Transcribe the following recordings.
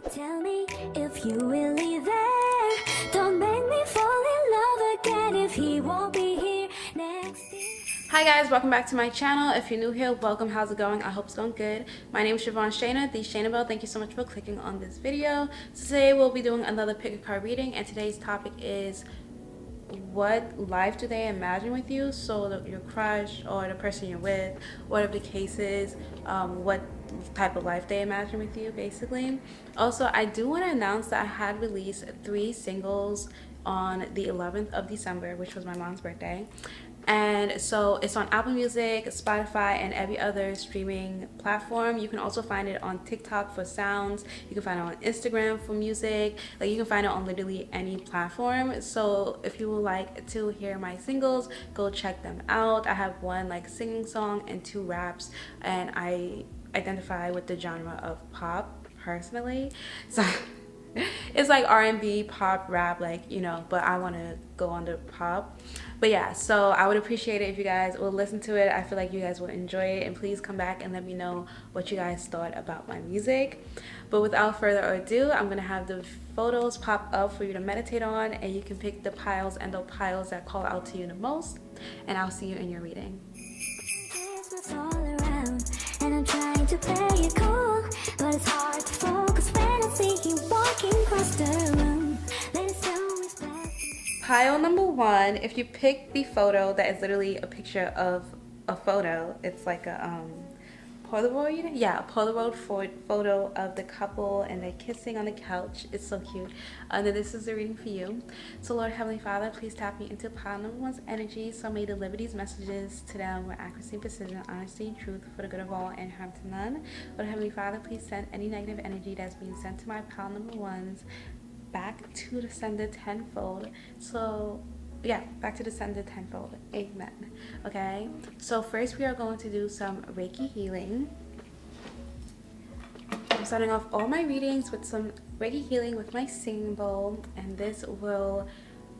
Tell me if you really there. Don't make me fall in love again if he won't be here next year. Hi guys, welcome back to my channel. If you're new here, welcome. How's it going? I hope it's going good. My name is Shana, the Shanabelle. Thank you so much for clicking on this video. So today we'll be doing another pick a card reading, and today's topic is what life do they imagine with you? So your crush or the person you're with, whatever the case is, what type of life they imagine with you, basically. Also, I do want to announce that I had released 3 singles on the 11th of December, which was my mom's birthday. And so it's on Apple Music, Spotify, and every other streaming platform. You can also find it on TikTok for sounds. You can find it on Instagram for music. Like, you can find it on literally any platform. So if you would like to hear my singles, go check them out. I have 1 like singing song and 2 raps, and I identify with the genre of pop personally. So it's like R&B, pop, rap, like, you know, but I want to go under pop. But yeah, so I would appreciate it if you guys will listen to it. I feel like you guys will enjoy it, and please come back and let me know what you guys thought about my music. But without further ado, I'm gonna have the photos pop up for you to meditate on, and you can pick the piles and the piles that call out to you the most, and I'll see you in your reading. Christmas all around, and I'm trying to play it cool, but it's hard to focus when I see you walking across the room. Let us know it's blasting. Pile number 1, if you pick the photo that is literally a picture of a photo, it's like a Polaroid? Yeah, a Polaroid photo of the couple and they're kissing on the couch. It's so cute. And then this is the reading for you. So Lord Heavenly Father, please tap me into pile number 1's energy, so may deliver these messages to them with accuracy, precision, honesty, and truth for the good of all and harm to none. Lord Heavenly Father, please send any negative energy that's being sent to my pile number 1's back to the sender tenfold. So yeah, back to the sender tenfold. Amen. Okay, so first we are going to do some Reiki healing. I'm starting off all my readings with some Reiki healing with my singing bowl, and this will,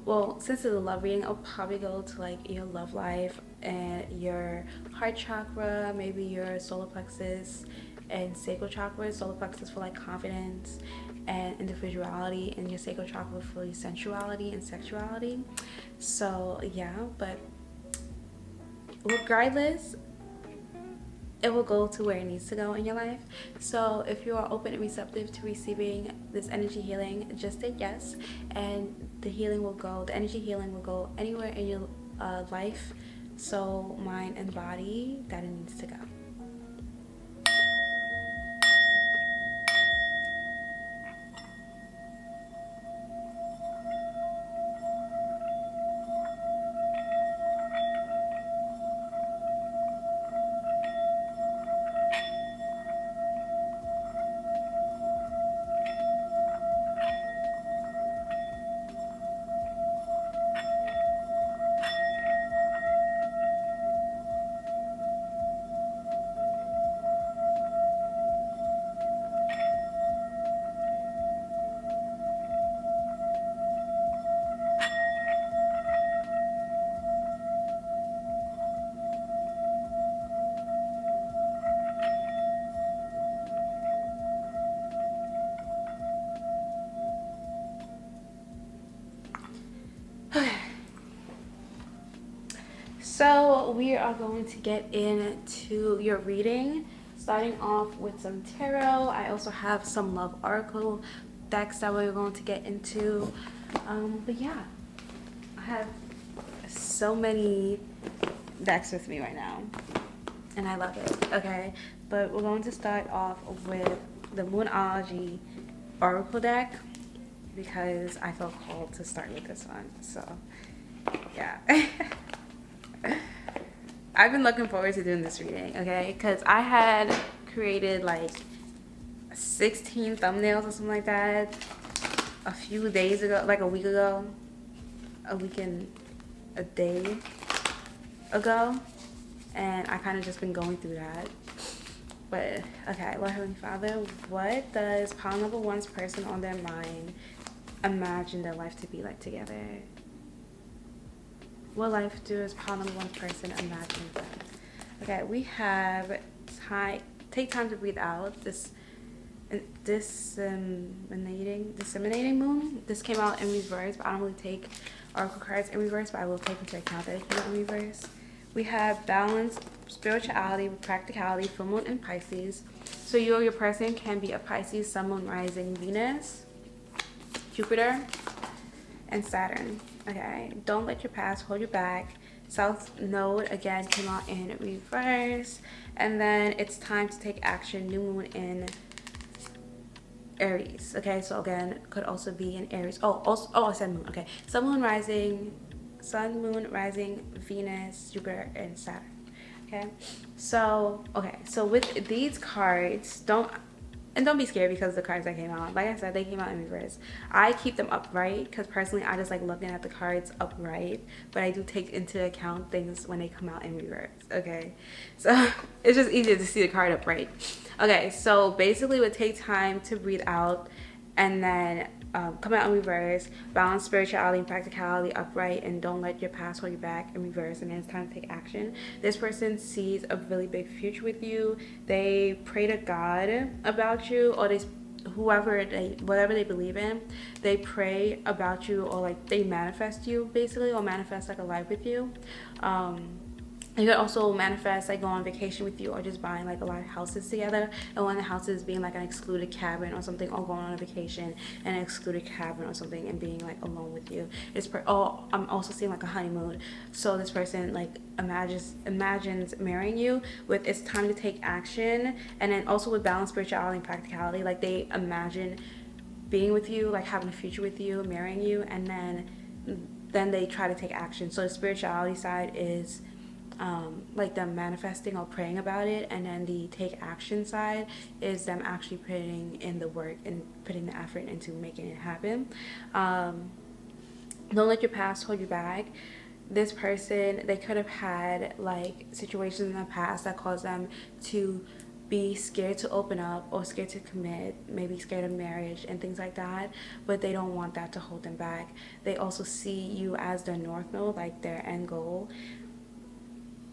well, since it's a love reading, I'll probably go to like your love life and your heart chakra, maybe your solar plexus and sacral chakra. Solar plexus for like confidence and individuality, and your sacral chakra for your sensuality and sexuality. So yeah, but regardless, it will go to where it needs to go in your life. So if you are open and receptive to receiving this energy healing, just say yes, and the energy healing will go anywhere in your life, soul, mind, and body that it needs to go. So we are going to get into your reading, starting off with some tarot. I also have some love oracle decks that we're going to get into. But yeah, I have so many decks with me right now, and I love it. Okay, but we're going to start off with the Moonology oracle deck because I felt called to start with this one. So yeah. I've been looking forward to doing this reading, okay? Because I had created like 16 thumbnails or something like that a few days ago, like a week and a day ago. And I kind of just been going through that. But, okay, Lord Heavenly Father, what does pile number 1's person on their mind imagine their life to be like together? What life does pile number 1's person imagine with them? Okay, we have take time to breathe out. This disseminating moon. This came out in reverse, but I don't really take oracle cards in reverse, but I will take into account that it came out in reverse. We have balance, spirituality, practicality, full moon in Pisces. So you or your person can be a Pisces, sun, moon, rising, Venus, Jupiter, and Saturn. Okay, don't let your past hold you back. South node again came out in reverse, and then it's time to take action. New moon in Aries. Okay, so again, could also be in Aries. I said moon. Okay, sun, moon, rising, Venus, Jupiter, and Saturn. Okay, so with these cards, don't be scared because the cards that came out, like I said, they came out in reverse. I keep them upright because personally I just like looking at the cards upright, but I do take into account things when they come out in reverse. Okay, so it's just easier to see the card upright. Okay, so basically it would take time to breathe out and then come out in reverse. Balance spirituality and practicality upright, and don't let your past hold you back in reverse. And then it's time to take action. This person sees a really big future with you. They pray to God about you, or whatever they believe in, they pray about you, or like they manifest you basically, or manifest like a life with you. You could also manifest like going on vacation with you, or just buying like a lot of houses together, and one of the houses being like an excluded cabin or something, or going on a vacation and an excluded cabin or something and being like alone with you. I'm also seeing like a honeymoon. So this person like imagines marrying you. With it's time to take action. And then also with balance, spirituality, and practicality, like they imagine being with you, like having a future with you, marrying you, and then they try to take action. So the spirituality side is like them manifesting or praying about it, and then the take action side is them actually putting in the work and putting the effort into making it happen. Don't let your past hold you back. This person, they could have had like situations in the past that caused them to be scared to open up, or scared to commit, maybe scared of marriage and things like that, but they don't want that to hold them back. They also see you as their north node, like their end goal,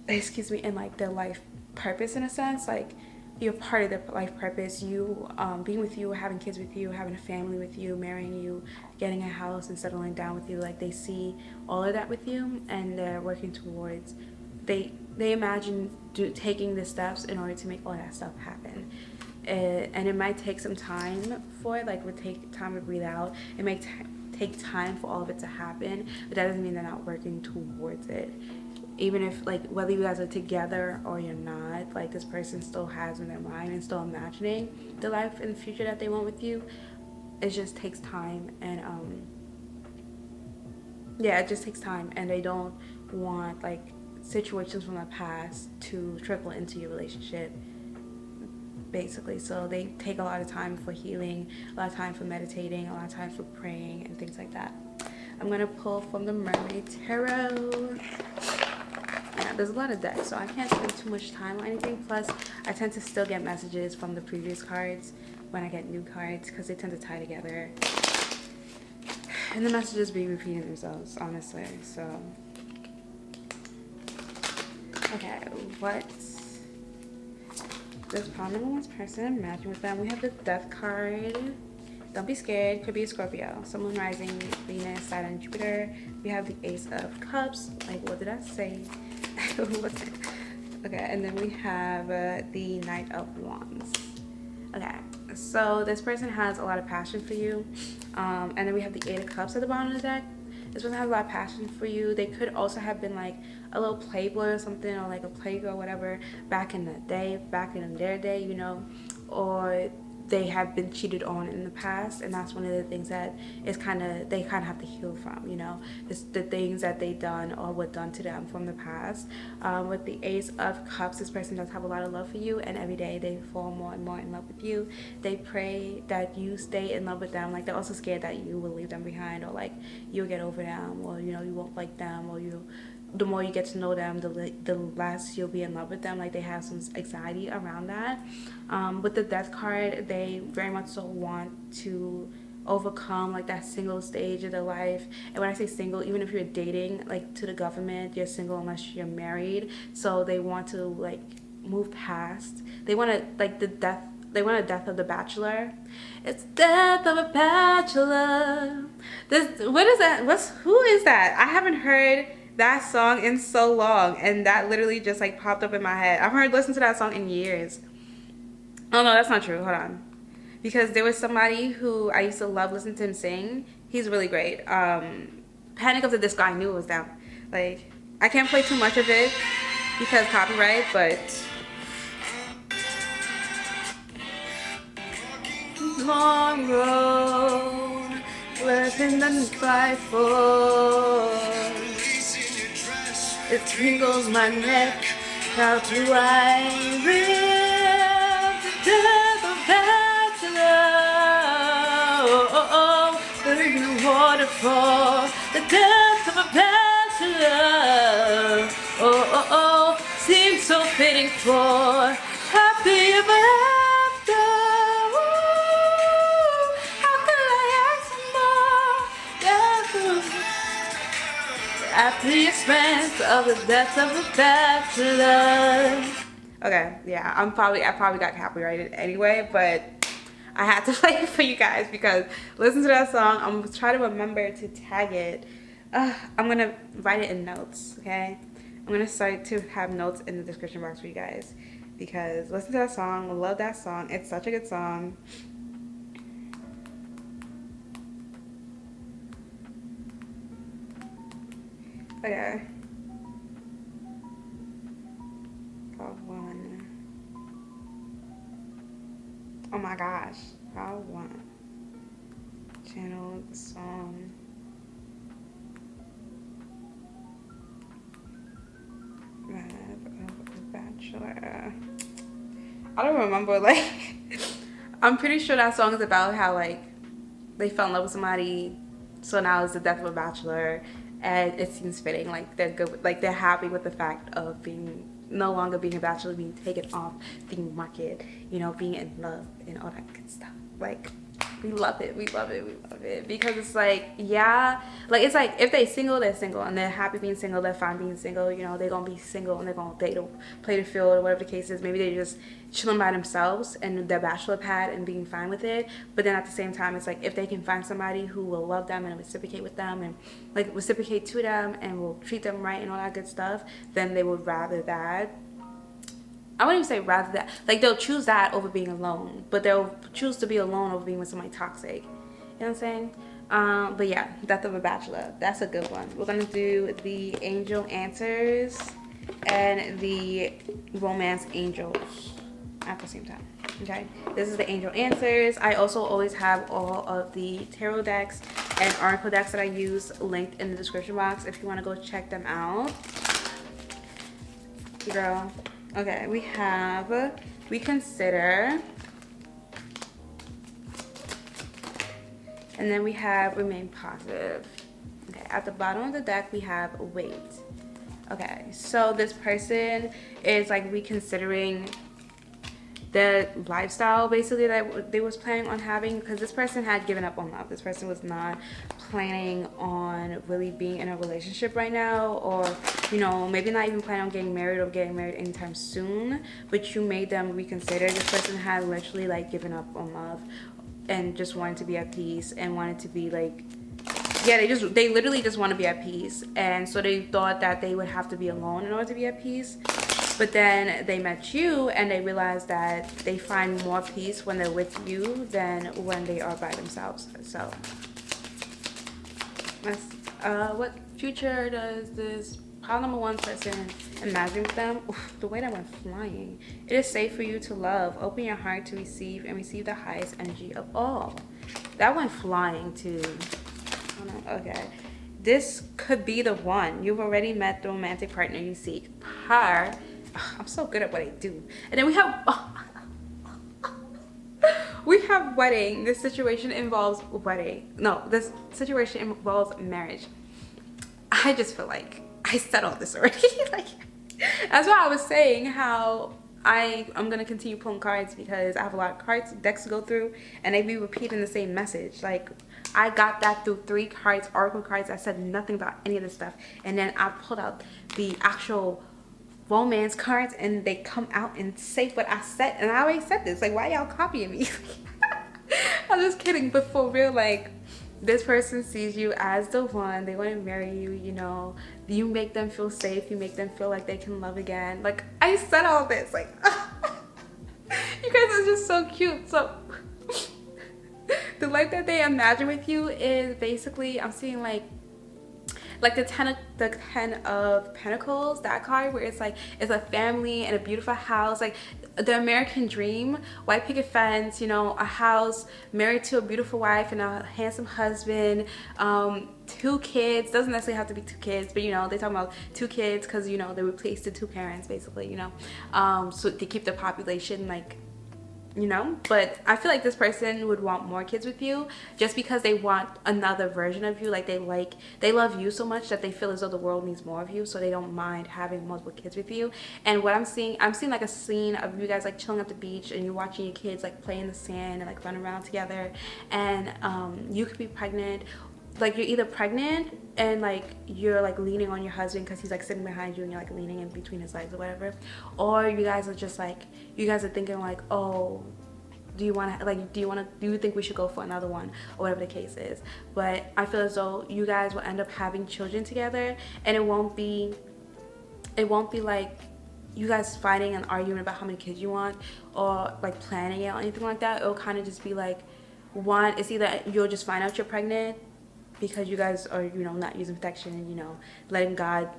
and like their life purpose, in a sense. Like you're part of their life purpose. You being with you, having kids with you, having a family with you, marrying you, getting a house and settling down with you. Like they see all of that with you, and they're working towards, they imagine taking the steps in order to make all that stuff happen. And it might take some time for it, like it would take time to breathe out. It may take time for all of it to happen, but that doesn't mean they're not working towards it. Even if, like, whether you guys are together or you're not, like, this person still has in their mind and still imagining the life and the future that they want with you. It just takes time, and it just takes time, and they don't want like situations from the past to trickle into your relationship, basically. So they take a lot of time for healing, a lot of time for meditating, a lot of time for praying and things like that. I'm gonna pull from the Mermaid Tarot. Yeah, there's a lot of decks, so I can't spend too much time on anything. Plus, I tend to still get messages from the previous cards when I get new cards, because they tend to tie together. And the messages be repeating themselves, honestly. So, okay, what does Pomeroy's person imagine with them? We have the Death card. Don't be scared. Could be a Scorpio. Someone rising, Venus, Saturn, Jupiter. We have the Ace of Cups. Like, what did I say? Okay, and then we have the Knight of Wands. Okay, so this person has a lot of passion for you. And then we have the Eight of Cups at the bottom of the deck. This person has a lot of passion for you. They could also have been like a little playboy or something, or like a playgirl or whatever, back in the day, back in their day, you know, or they have been cheated on in the past, and that's one of the things that is they kind of have to heal from, you know, the things that they done or were done to them from the past. With the Ace of Cups, this person does have a lot of love for you, and every day they fall more and more in love with you. They pray that you stay in love with them. Like, they're also scared that you will leave them behind, or like you'll get over them, or you know, you won't like them, or the more you get to know them, the less you'll be in love with them. Like, they have some anxiety around that. With the Death card, they very much so want to overcome like that single stage of their life. And when I say single, even if you're dating, like, to the government, you're single unless you're married. So they want to like move past. They want to, like, the Death, they want a death of the bachelor. It's death of a bachelor. What is that? Who is that? I haven't heard that song in so long, and that literally just like popped up in my head. I've listened to that song in years. Oh no, that's not true. Hold on. Because there was somebody who I used to love listening to him sing. He's really great. Panic of the Disco, I knew it was them. Like, I can't play too much of it because copyright, but long road, letting them fight for. It tingles my neck. How do I live the death of bachelor? Oh, oh, oh, living in a waterfall. The death of a bachelor. Oh, oh, oh, seems so fitting for happy ever after. Ooh, how could I ask for more? At the expense of the death of a bachelor. Okay, yeah, I probably got copyrighted anyway, but I had to play it for you guys because listen to that song. I'm gonna try to remember to tag it. I'm gonna write it in notes, okay? I'm gonna start to have notes in the description box for you guys because listen to that song. I love that song. It's such a good song. Okay. File 1. Oh my gosh. File 1. Channel song. Wrath of the Bachelor. I don't remember, like I'm pretty sure that song is about how like they fell in love with somebody, so now it's the death of a bachelor. And it seems fitting, like they're good, like they're happy with the fact of being no longer being a bachelor, being taken off the market, you know, being in love and all that good stuff. Like we love it, we love it, we love it because it's like, yeah, like it's like if they're single and they're happy being single, they're fine being single, you know, they're gonna be single and they're gonna date or play the field or whatever the case is. Maybe they're just chilling by themselves and their bachelor pad and being fine with it. But then at the same time, it's like if they can find somebody who will love them and reciprocate with them and like reciprocate to them and will treat them right and all that good stuff, then they would rather that. I wouldn't even say rather that, like they'll choose that over being alone, but they'll choose to be alone over being with somebody toxic. You know what I'm saying? But yeah, Death of a Bachelor, that's a good one. We're gonna do the Angel Answers and the Romance Angels at the same time. Okay, this is the Angel Answers. I also always have all of the tarot decks and oracle decks that I use linked in the description box if you want to go check them out, girl. Okay, we have We Consider, and then we have Remain Positive. Okay, at the bottom of the deck we have Wait. Okay, so this person is like reconsidering the lifestyle basically that they was planning on having, because this person had given up on love. This person was not planning on really being in a relationship right now, or you know, maybe not even planning on getting married or getting married anytime soon, but you made them reconsider. This person had literally like given up on love and just wanted to be at peace and wanted to be like, yeah, they literally just want to be at peace. And so they thought that they would have to be alone in order to be at peace. But then they met you and they realized that they find more peace when they're with you than when they are by themselves. So what future does this pile number 1 person imagine with them? Oof, the way that went flying. It is safe for you to love. Open your heart to receive and receive the highest energy of all. That went flying too. Okay, this could be the one. You've already met the romantic partner you seek. Her. I'm so good at what I do. And then we have we have wedding. This situation involves wedding. No, this situation involves marriage. I just feel like I said all this already. Like, that's why I was saying how I'm gonna continue pulling cards, because I have a lot of cards, decks to go through, and they be repeating the same message. Like, I got that through 3 cards, oracle cards that said nothing about any of this stuff, and then I pulled out the actual romance cards and they come out and say what I said, and I already said this. Like, why y'all copying me? I'm just kidding, but for real, like, this person sees you as the one. They want to marry you, you know. You make them feel safe. You make them feel like they can love again. Like, I said all this. Like, you guys are just so cute. So, the life that they imagine with you is basically, I'm seeing like the ten of Pentacles, that card, where it's like, it's a family and a beautiful house, like the American dream, white picket fence, you know, a house, married to a beautiful wife and a handsome husband, 2 kids. Doesn't necessarily have to be 2 kids, but you know, they talk about 2 kids because, you know, they replaced the 2 parents basically, you know, so to keep the population, like, you know. But I feel like this person would want more kids with you just because they want another version of you. Like, they love you so much that they feel as though the world needs more of you, so they don't mind having multiple kids with you. And what I'm seeing like a scene of you guys like chilling at the beach and you're watching your kids like play in the sand and like run around together, and you could be pregnant. Like, you're either pregnant and like you're like leaning on your husband because he's like sitting behind you and you're like leaning in between his legs or whatever, or you guys are just like, you guys are thinking like, oh, do you think we should go for another one, or whatever the case is. But I feel as though you guys will end up having children together, and it won't be like you guys fighting and arguing about how many kids you want or like planning it or anything like that. It'll kind of just be like, one, it's either you'll just find out you're pregnant because you guys are, you know, not using protection and, you know, letting God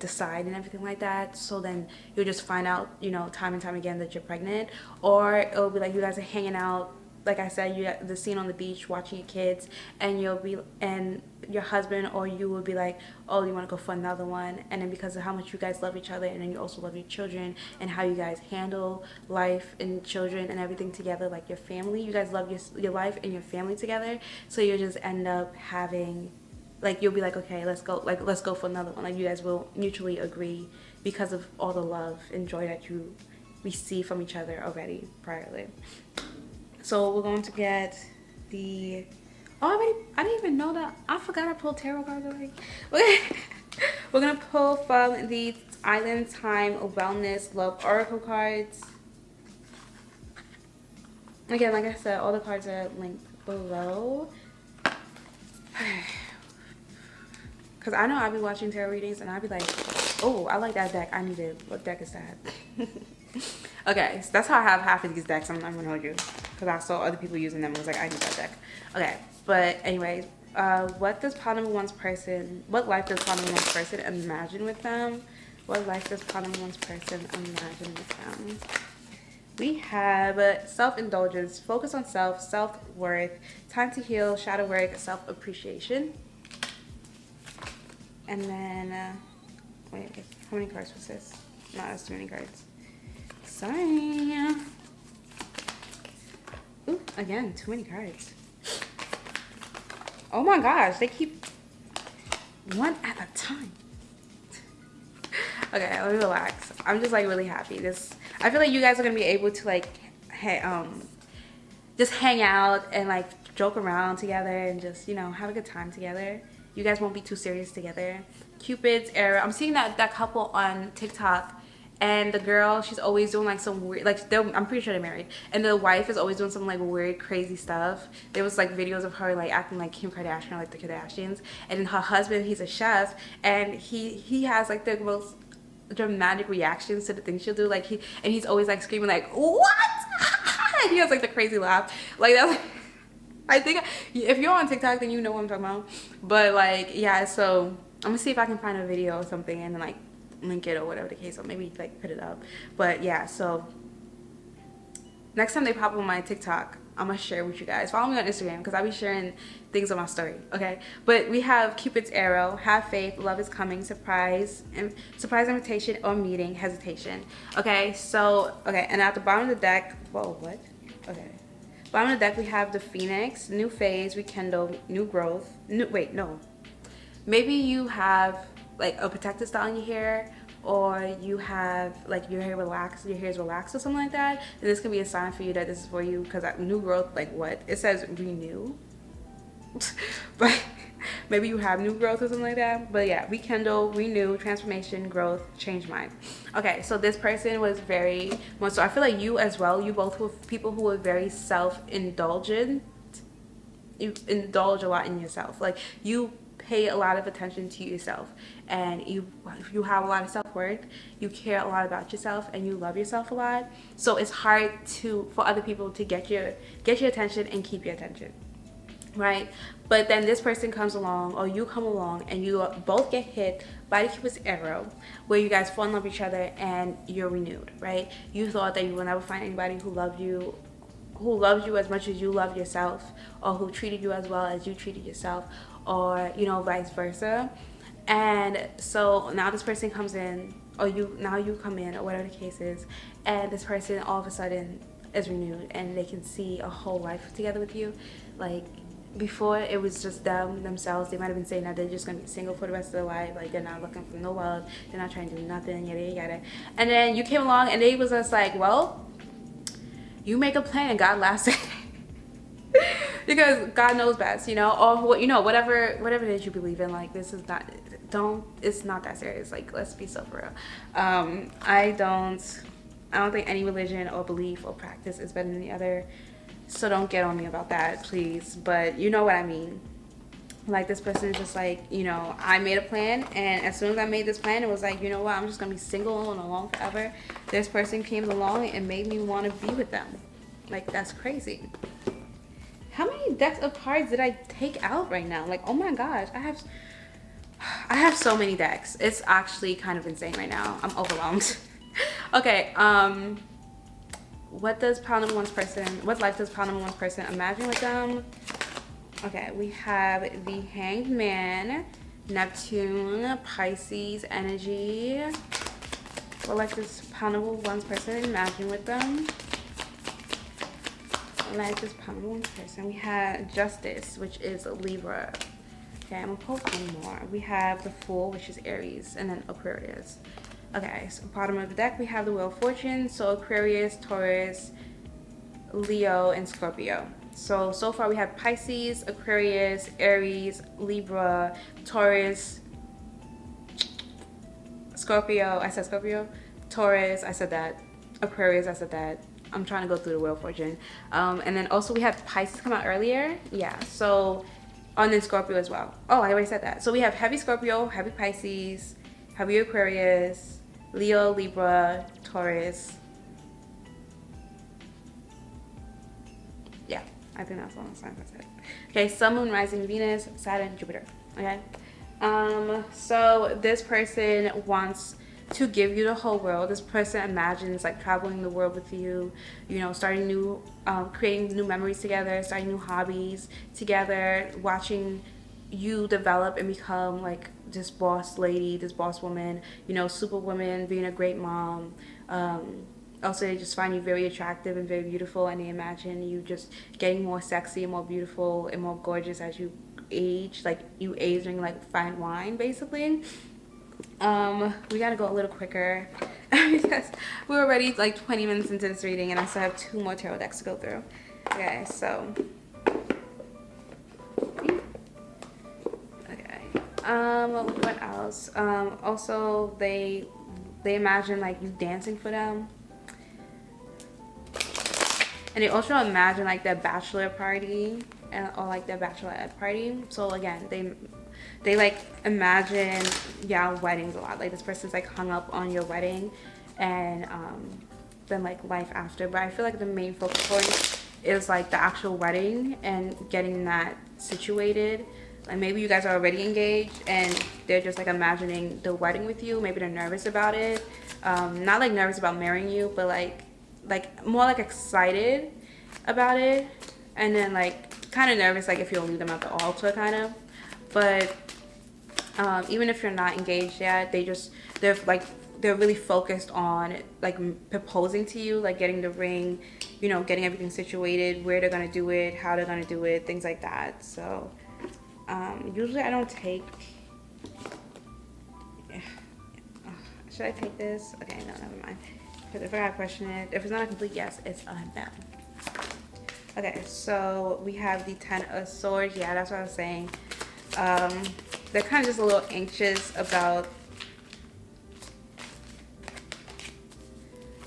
decide and everything like that. So then you'll just find out, you know, time and time again that you're pregnant. Or it'll be like you guys are hanging out, like I said, you got the scene on the beach watching your kids, and your husband or you will be like, oh, you want to go for another one. And then because of how much you guys love each other, and then you also love your children and how you guys handle life and children and everything together, like your family, you guys love your life and your family together. So you'll just end up having, like, you'll be like, okay, let's go for another one. Like, you guys will mutually agree because of all the love and joy that you receive from each other already priorly. So we're going to get the, I didn't even know that. I forgot I pulled tarot cards already. We're going to pull from the Island Time Wellness Love Oracle cards. Again, like I said, all the cards are linked below. Because I know I'll be watching tarot readings and I'll be like, oh, I like that deck. I need it. What deck is that? Okay, so that's how I have half of these decks. I'm not going to hold you, because I saw other people using them and was like, I need that deck. Okay, but anyways, what life does part number one's person imagine with them? What life does part number one's person imagine with them? We have self-indulgence, focus on self, self-worth, time to heal, shadow work, self-appreciation. And then, wait, how many cards was this? Not as too many cards. Sorry. Ooh, again, too many cards. Oh my gosh, they keep one at a time. Okay, let me relax. I'm just like really happy. I feel like you guys are gonna be able to like, just hang out and like joke around together and just, you know, have a good time together. You guys won't be too serious together. Cupid's arrow. I'm seeing that couple on TikTok. And the girl, she's always doing like some weird, like I'm pretty sure they're married. And the wife is always doing some like weird, crazy stuff. There was like videos of her like acting like Kim Kardashian or like the Kardashians. And then her husband, he's a chef, and he has like the most dramatic reactions to the things she'll do. Like he's always like screaming like, what? And he has like the crazy laugh. Like that's like, I think if you're on TikTok, then you know what I'm talking about. But like, yeah, so I'm gonna see if I can find a video or something and then like link it or whatever the case, or maybe like put it up. But yeah, so next time they pop on my TikTok, I'm gonna share with you guys. Follow me on Instagram because I'll be sharing things on my story, okay? But we have Cupid's arrow, have faith, love is coming, surprise invitation or meeting, hesitation. Okay, so okay, and at the bottom of the deck, whoa, what? Okay, bottom of the deck we have the Phoenix, new phase, rekindle, new growth. Maybe you have like a protective style in your hair, or you have like your hair is relaxed or something like that, then this can be a sign for you that this is for you. Because new growth, like what? It says renew. But maybe you have new growth or something like that. But yeah, rekindle, renew, transformation, growth, change mind. Okay, so this person was very much, so I feel like you as well, you both were people who were very self-indulgent. You indulge a lot in yourself. Like, you pay a lot of attention to yourself, and you have a lot of self-worth, you care a lot about yourself, and you love yourself a lot. So it's hard for other people to get your attention and keep your attention, right? But then this person comes along, or you come along, and you both get hit by the Cupid's arrow, where you guys fall in love with each other and you're renewed, right? You thought that you will never find anybody who loves you as much as you love yourself, or who treated you as well as you treated yourself, or vice versa. And so now this person comes in, or you come in, or whatever the case is, and this person all of a sudden is renewed, and they can see a whole life together with you. Like, before it was just themselves. They might have been saying that they're just gonna be single for the rest of their life, like they're not looking for no love, they're not trying to do nothing, yada yada. And then you came along, and they was just like, well, you make a plan and God laughs at it. Because God knows best, or whatever it is you believe in. Like, this is not, it's not that serious. Like, let's be so for real. I don't think any religion or belief or practice is better than the other, so don't get on me about that, please. But you know what I mean. Like, this person is just like, I made a plan, and as soon as I made this plan, it was like, you know what, I'm just gonna be single and alone forever. This person came along and made me want to be with them. Like, that's crazy. How many decks of cards did I take out right now? Like, oh my gosh, I have so many decks. It's actually kind of insane right now. I'm overwhelmed. Okay, what life does pile number one's person imagine with them? Okay, we have the Hanged Man, Neptune, Pisces energy. What life does pile number one's person imagine with them? What life does pile number one's person? We have Justice, which is Libra. Okay, I'm gonna pull one more. We have the Fool, which is Aries, and then Aquarius. Okay, so bottom of the deck we have the Wheel of Fortune, so Aquarius, Taurus, Leo, and Scorpio. So far we have Pisces, Aquarius, Aries, Libra, Taurus, Scorpio. I said Scorpio. Taurus, I said that. Aquarius, I said that. I'm trying to go through the Wheel of Fortune. And then also we had Pisces come out earlier. Yeah, so, and then Scorpio as well. Oh, I already said that. So we have heavy Scorpio, heavy Pisces, heavy Aquarius, Leo, Libra, Taurus. Yeah, I think that's all the signs I said. Okay, Sun, Moon, Rising, Venus, Saturn, Jupiter. Okay. So this person wants to give you the whole world. This person imagines like traveling the world with you, starting new, creating new memories together, starting new hobbies together, watching you develop and become like this boss lady, this boss woman, superwoman, being a great mom. Also, they just find you very attractive and very beautiful, and they imagine you just getting more sexy and more beautiful and more gorgeous as you age. Like, you aging like fine wine, basically. We gotta go a little quicker because we're already like 20 minutes into this reading, and I still have 2 more tarot decks to go through. Okay, so what else? Also, they imagine like you dancing for them, and they also imagine like their bachelor party or like their bachelorette party. So again, they like imagine weddings a lot. Like, this person's like hung up on your wedding, and then like life after. But I feel like the main focus point is like the actual wedding and getting that situated. Like, maybe you guys are already engaged and they're just like imagining the wedding with you. Maybe they're nervous about it. Not like nervous about marrying you, but like more like excited about it, and then like kind of nervous like if you'll leave them at the altar, kind of. But even if you're not engaged yet, they're really focused on like proposing to you, like getting the ring, getting everything situated, where they're gonna do it, how they're gonna do it, things like that. So usually I don't take. Should I take this? Okay, no, never mind. Because if I gotta question it, if it's not a complete yes, it's a no. Okay, so we have the Ten of Swords. Yeah, that's what I was saying. They're kind of just a little anxious about.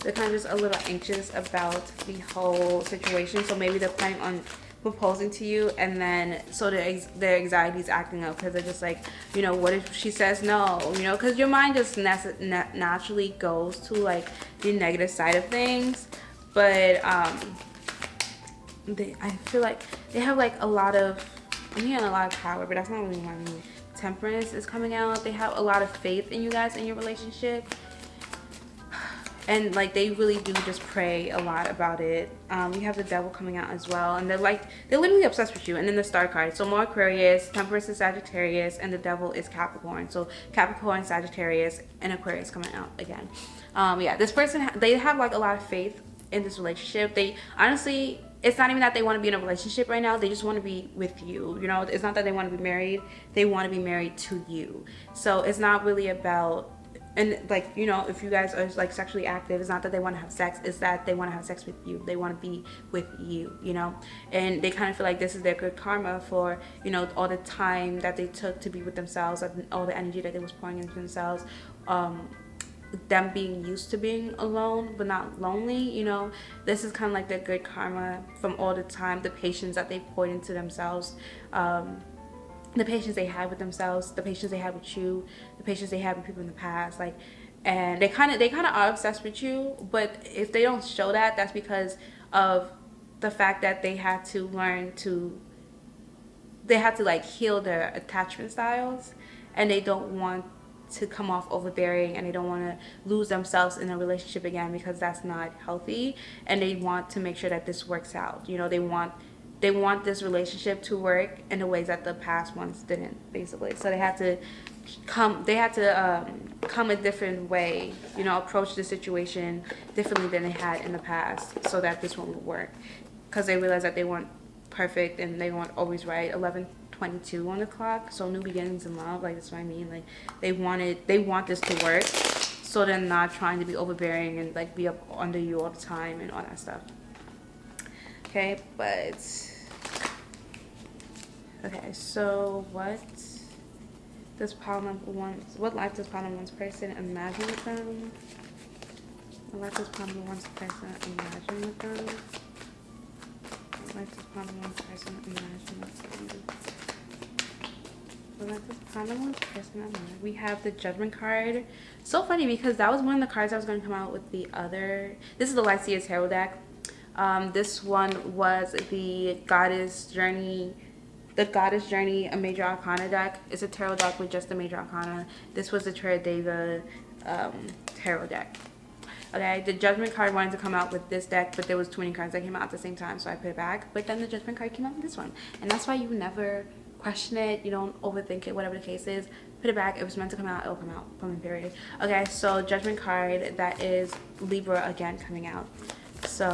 They're kind of just a little anxious about the whole situation. So maybe they're planning on proposing to you, and then so their anxiety is acting up because they're just like, you know, what if she says no? You know, because your mind just naturally goes to like the negative side of things. But I feel like they have like a lot of, I'm hearing a lot of power, but that's not really what I mean. Temperance is coming out. They have a lot of faith in you guys in your relationship. And like they really do just pray a lot about it. We have the Devil coming out as well, and they're literally obsessed with you. And then the Star card, so more Aquarius, Temperance is Sagittarius, and the Devil is Capricorn. So Capricorn, Sagittarius, and Aquarius coming out again. Yeah, this person, they have like a lot of faith in this relationship. They honestly, it's not even that they want to be in a relationship right now. They just want to be with you. You know, it's not that they want to be married. They want to be married to you. So it's not really about, and like, you know, if you guys are like sexually active, it's not that they want to have sex, it's that they want to have sex with you. They want to be with you, you know. And they kind of feel like this is their good karma for, you know, all the time that they took to be with themselves, all the energy that they was pouring into themselves, them being used to being alone but not lonely. You know, this is kind of like their good karma from all the time, the patience that they poured into themselves, the patience they had with themselves, the patience they had with you, the patience they had with people in the past. Like, and they kind of are obsessed with you, but if they don't show that, that's because of the fact that they had to like heal their attachment styles, and they don't want to come off overbearing, and they don't want to lose themselves in a relationship again, because that's not healthy. And they want to make sure that this works out. You know, they want this relationship to work in the ways that the past ones didn't, basically. So they had to come a different way, you know, approach the situation differently than they had in the past, so that this one would work. Because they realized that they weren't perfect and they weren't always right. 11:22 on the clock, so new beginnings in love. Like, that's what I mean. Like, they want this to work, so they're not trying to be overbearing and like be up under you all the time and all that stuff. Okay, but okay, so what life does pile number one's person imagine with them? What life does pile number one's person imagine with them? What life does pile number one's person imagine with them? What life does pile number one's person imagine? We have the Judgment card. So funny, because that was one of the cards that was going to come out with the other. This is the Lycia Tarot deck. This one was the Goddess Journey, a Major Arcana deck. It's a tarot deck with just the Major Arcana. This was the Trinidadian tarot deck. Okay, the Judgment card wanted to come out with this deck, but there was 20 cards that came out at the same time, so I put it back. But then the Judgment card came out with this one, and that's why you never question it. You don't overthink it, whatever the case is. Put it back. If it's meant to come out, it'll come out. From period. Okay, so Judgment card, that is Libra again coming out. So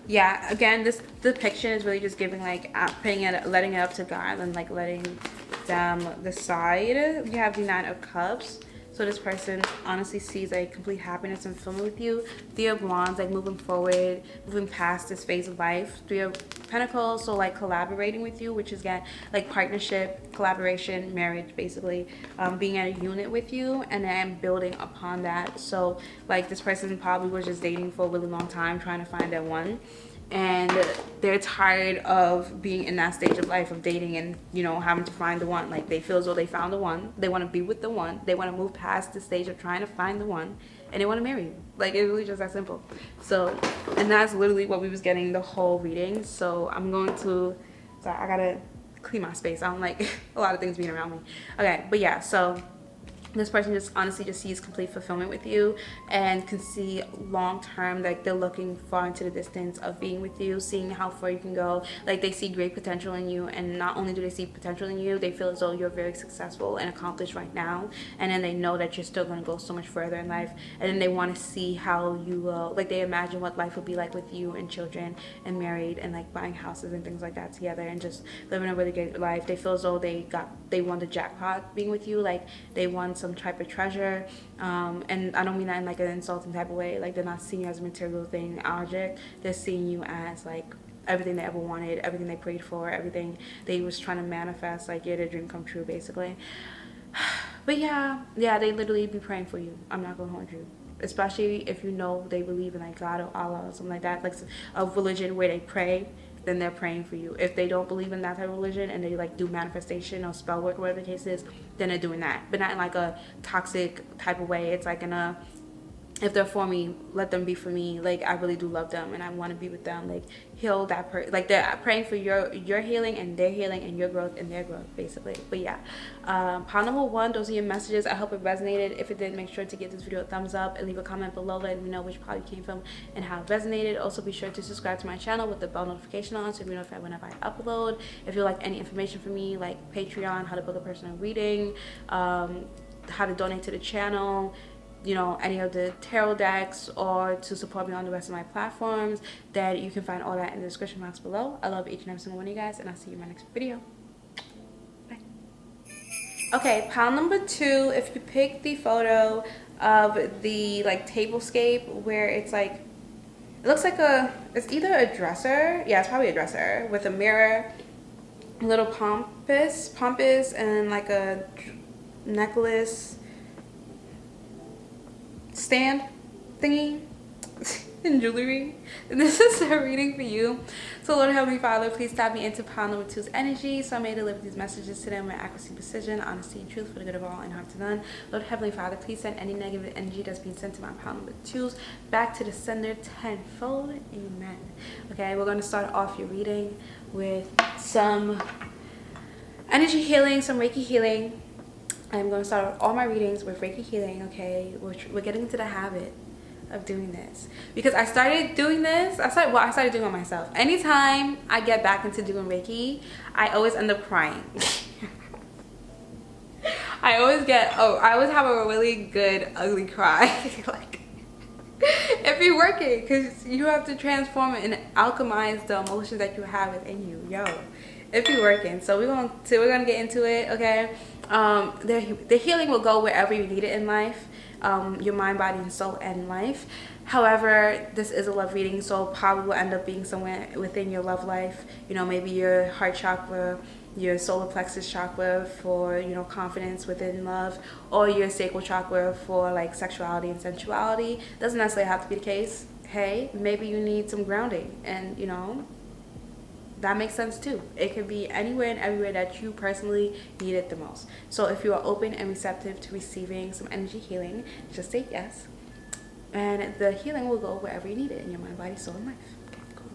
yeah, again, this depiction is really just giving like letting it up to God, and like letting them decide. We have the Nine of Cups. So this person honestly sees like complete happiness and fulfillment with you. Three of Wands, like moving forward, moving past this phase of life. Three of Pentacles, so like collaborating with you, which is again like partnership, collaboration, marriage, basically, being in a unit with you, and then building upon that. So like this person probably was just dating for a really long time, trying to find that one, and they're tired of being in that stage of life of dating and, you know, having to find the one. Like, they feel as though they found the one, they want to be with the one, they want to move past the stage of trying to find the one, and they want to marry you. Like, it's really just that simple. So, and that's literally what we was getting the whole reading. So I'm going to, sorry, I gotta clean my space. I don't like a lot of things being around me. Okay, but yeah, so this person just honestly just sees complete fulfillment with you, and can see long term, like they're looking far into the distance of being with you, seeing how far you can go. Like, they see great potential in you, and not only do they see potential in you, they feel as though you're very successful and accomplished right now, and then they know that you're still going to go so much further in life, and then they want to see how you will, like, they imagine what life would be like with you and children and married and like buying houses and things like that together, and just living a really good life. They feel as though they won the jackpot being with you. Like, they want some type of treasure, and I don't mean that in like an insulting type of way. Like, they're not seeing you as a material thing, object. They're seeing you as like everything they ever wanted, everything they prayed for, everything they was trying to manifest. Like, yeah, their dream come true, basically. But yeah, they literally be praying for you. I'm not gonna hold you. Especially if you know they believe in like God or Allah or something like that, like a religion where they pray, then they're praying for you. If they don't believe in that type of religion and they like do manifestation or spell work or whatever the case is, then they're doing that. But not in like a toxic type of way. It's like in a, if they're for me, let them be for me. Like, I really do love them and I want to be with them. Like, heal that person. Like, they're praying for your healing and their healing and your growth and their growth, basically. But yeah, pile number 1, those are your messages. I hope it resonated. If it did, make sure to give this video a thumbs up and leave a comment below letting me know which pile you came from and how it resonated. Also, be sure to subscribe to my channel with the bell notification on so you'll be notified whenever I upload. If you like any information from me, like Patreon, how to book a personal reading, how to donate to the channel, you know, any of the tarot decks, or to support me on the rest of my platforms, that you can find all that in the description box below. I love each and every single one of you guys, and I'll see you in my next video. Bye. Okay, pile number 2, if you pick the photo of the like tablescape where it's like, it looks like it's either a dresser, yeah, it's probably a dresser with a mirror, a little pompous and like a necklace stand thingy and jewelry. And this is a reading for you. So Lord Heavenly Father, please tap me into pile number 2's energy so I may deliver these messages to them with accuracy, precision, honesty, and truth for the good of all and harm to none. Lord Heavenly Father, please send any negative energy that's being sent to my pile number 2's back to the sender tenfold. Amen. Okay, we're going to start off your reading with some energy healing, some Reiki healing. I'm going to start all my readings with Reiki healing, okay? We're getting into the habit of doing this. Because I started doing this, I started doing it myself. Anytime I get back into doing Reiki, I always end up crying. I always have a really good, ugly cry. Like, it be working, because you have to transform it and alchemize the emotions that you have within you. Yo, it be working. So we're gonna get into it, okay? The healing will go wherever you need it in life, your mind, body, and soul, and life. However, this is a love reading, so probably will end up being somewhere within your love life. You know, maybe your heart chakra, your solar plexus chakra for, you know, confidence within love, or your sacral chakra for like sexuality and sensuality. Doesn't necessarily have to be the case. Hey, maybe you need some grounding, and you know, that makes sense too. It could be anywhere and everywhere that you personally need it the most. So if you are open and receptive to receiving some energy healing, just say yes. And the healing will go wherever you need it in your mind, body, soul, and life. Okay, cool.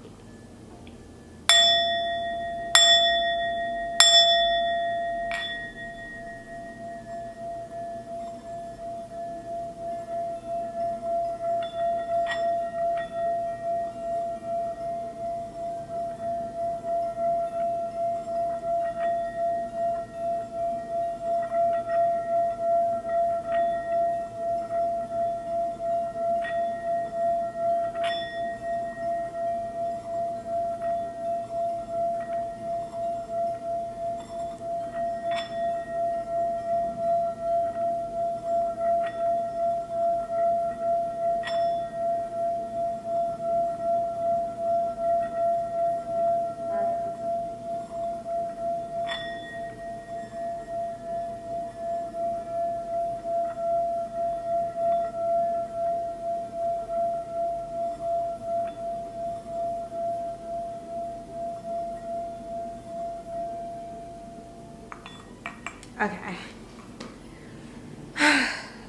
Okay.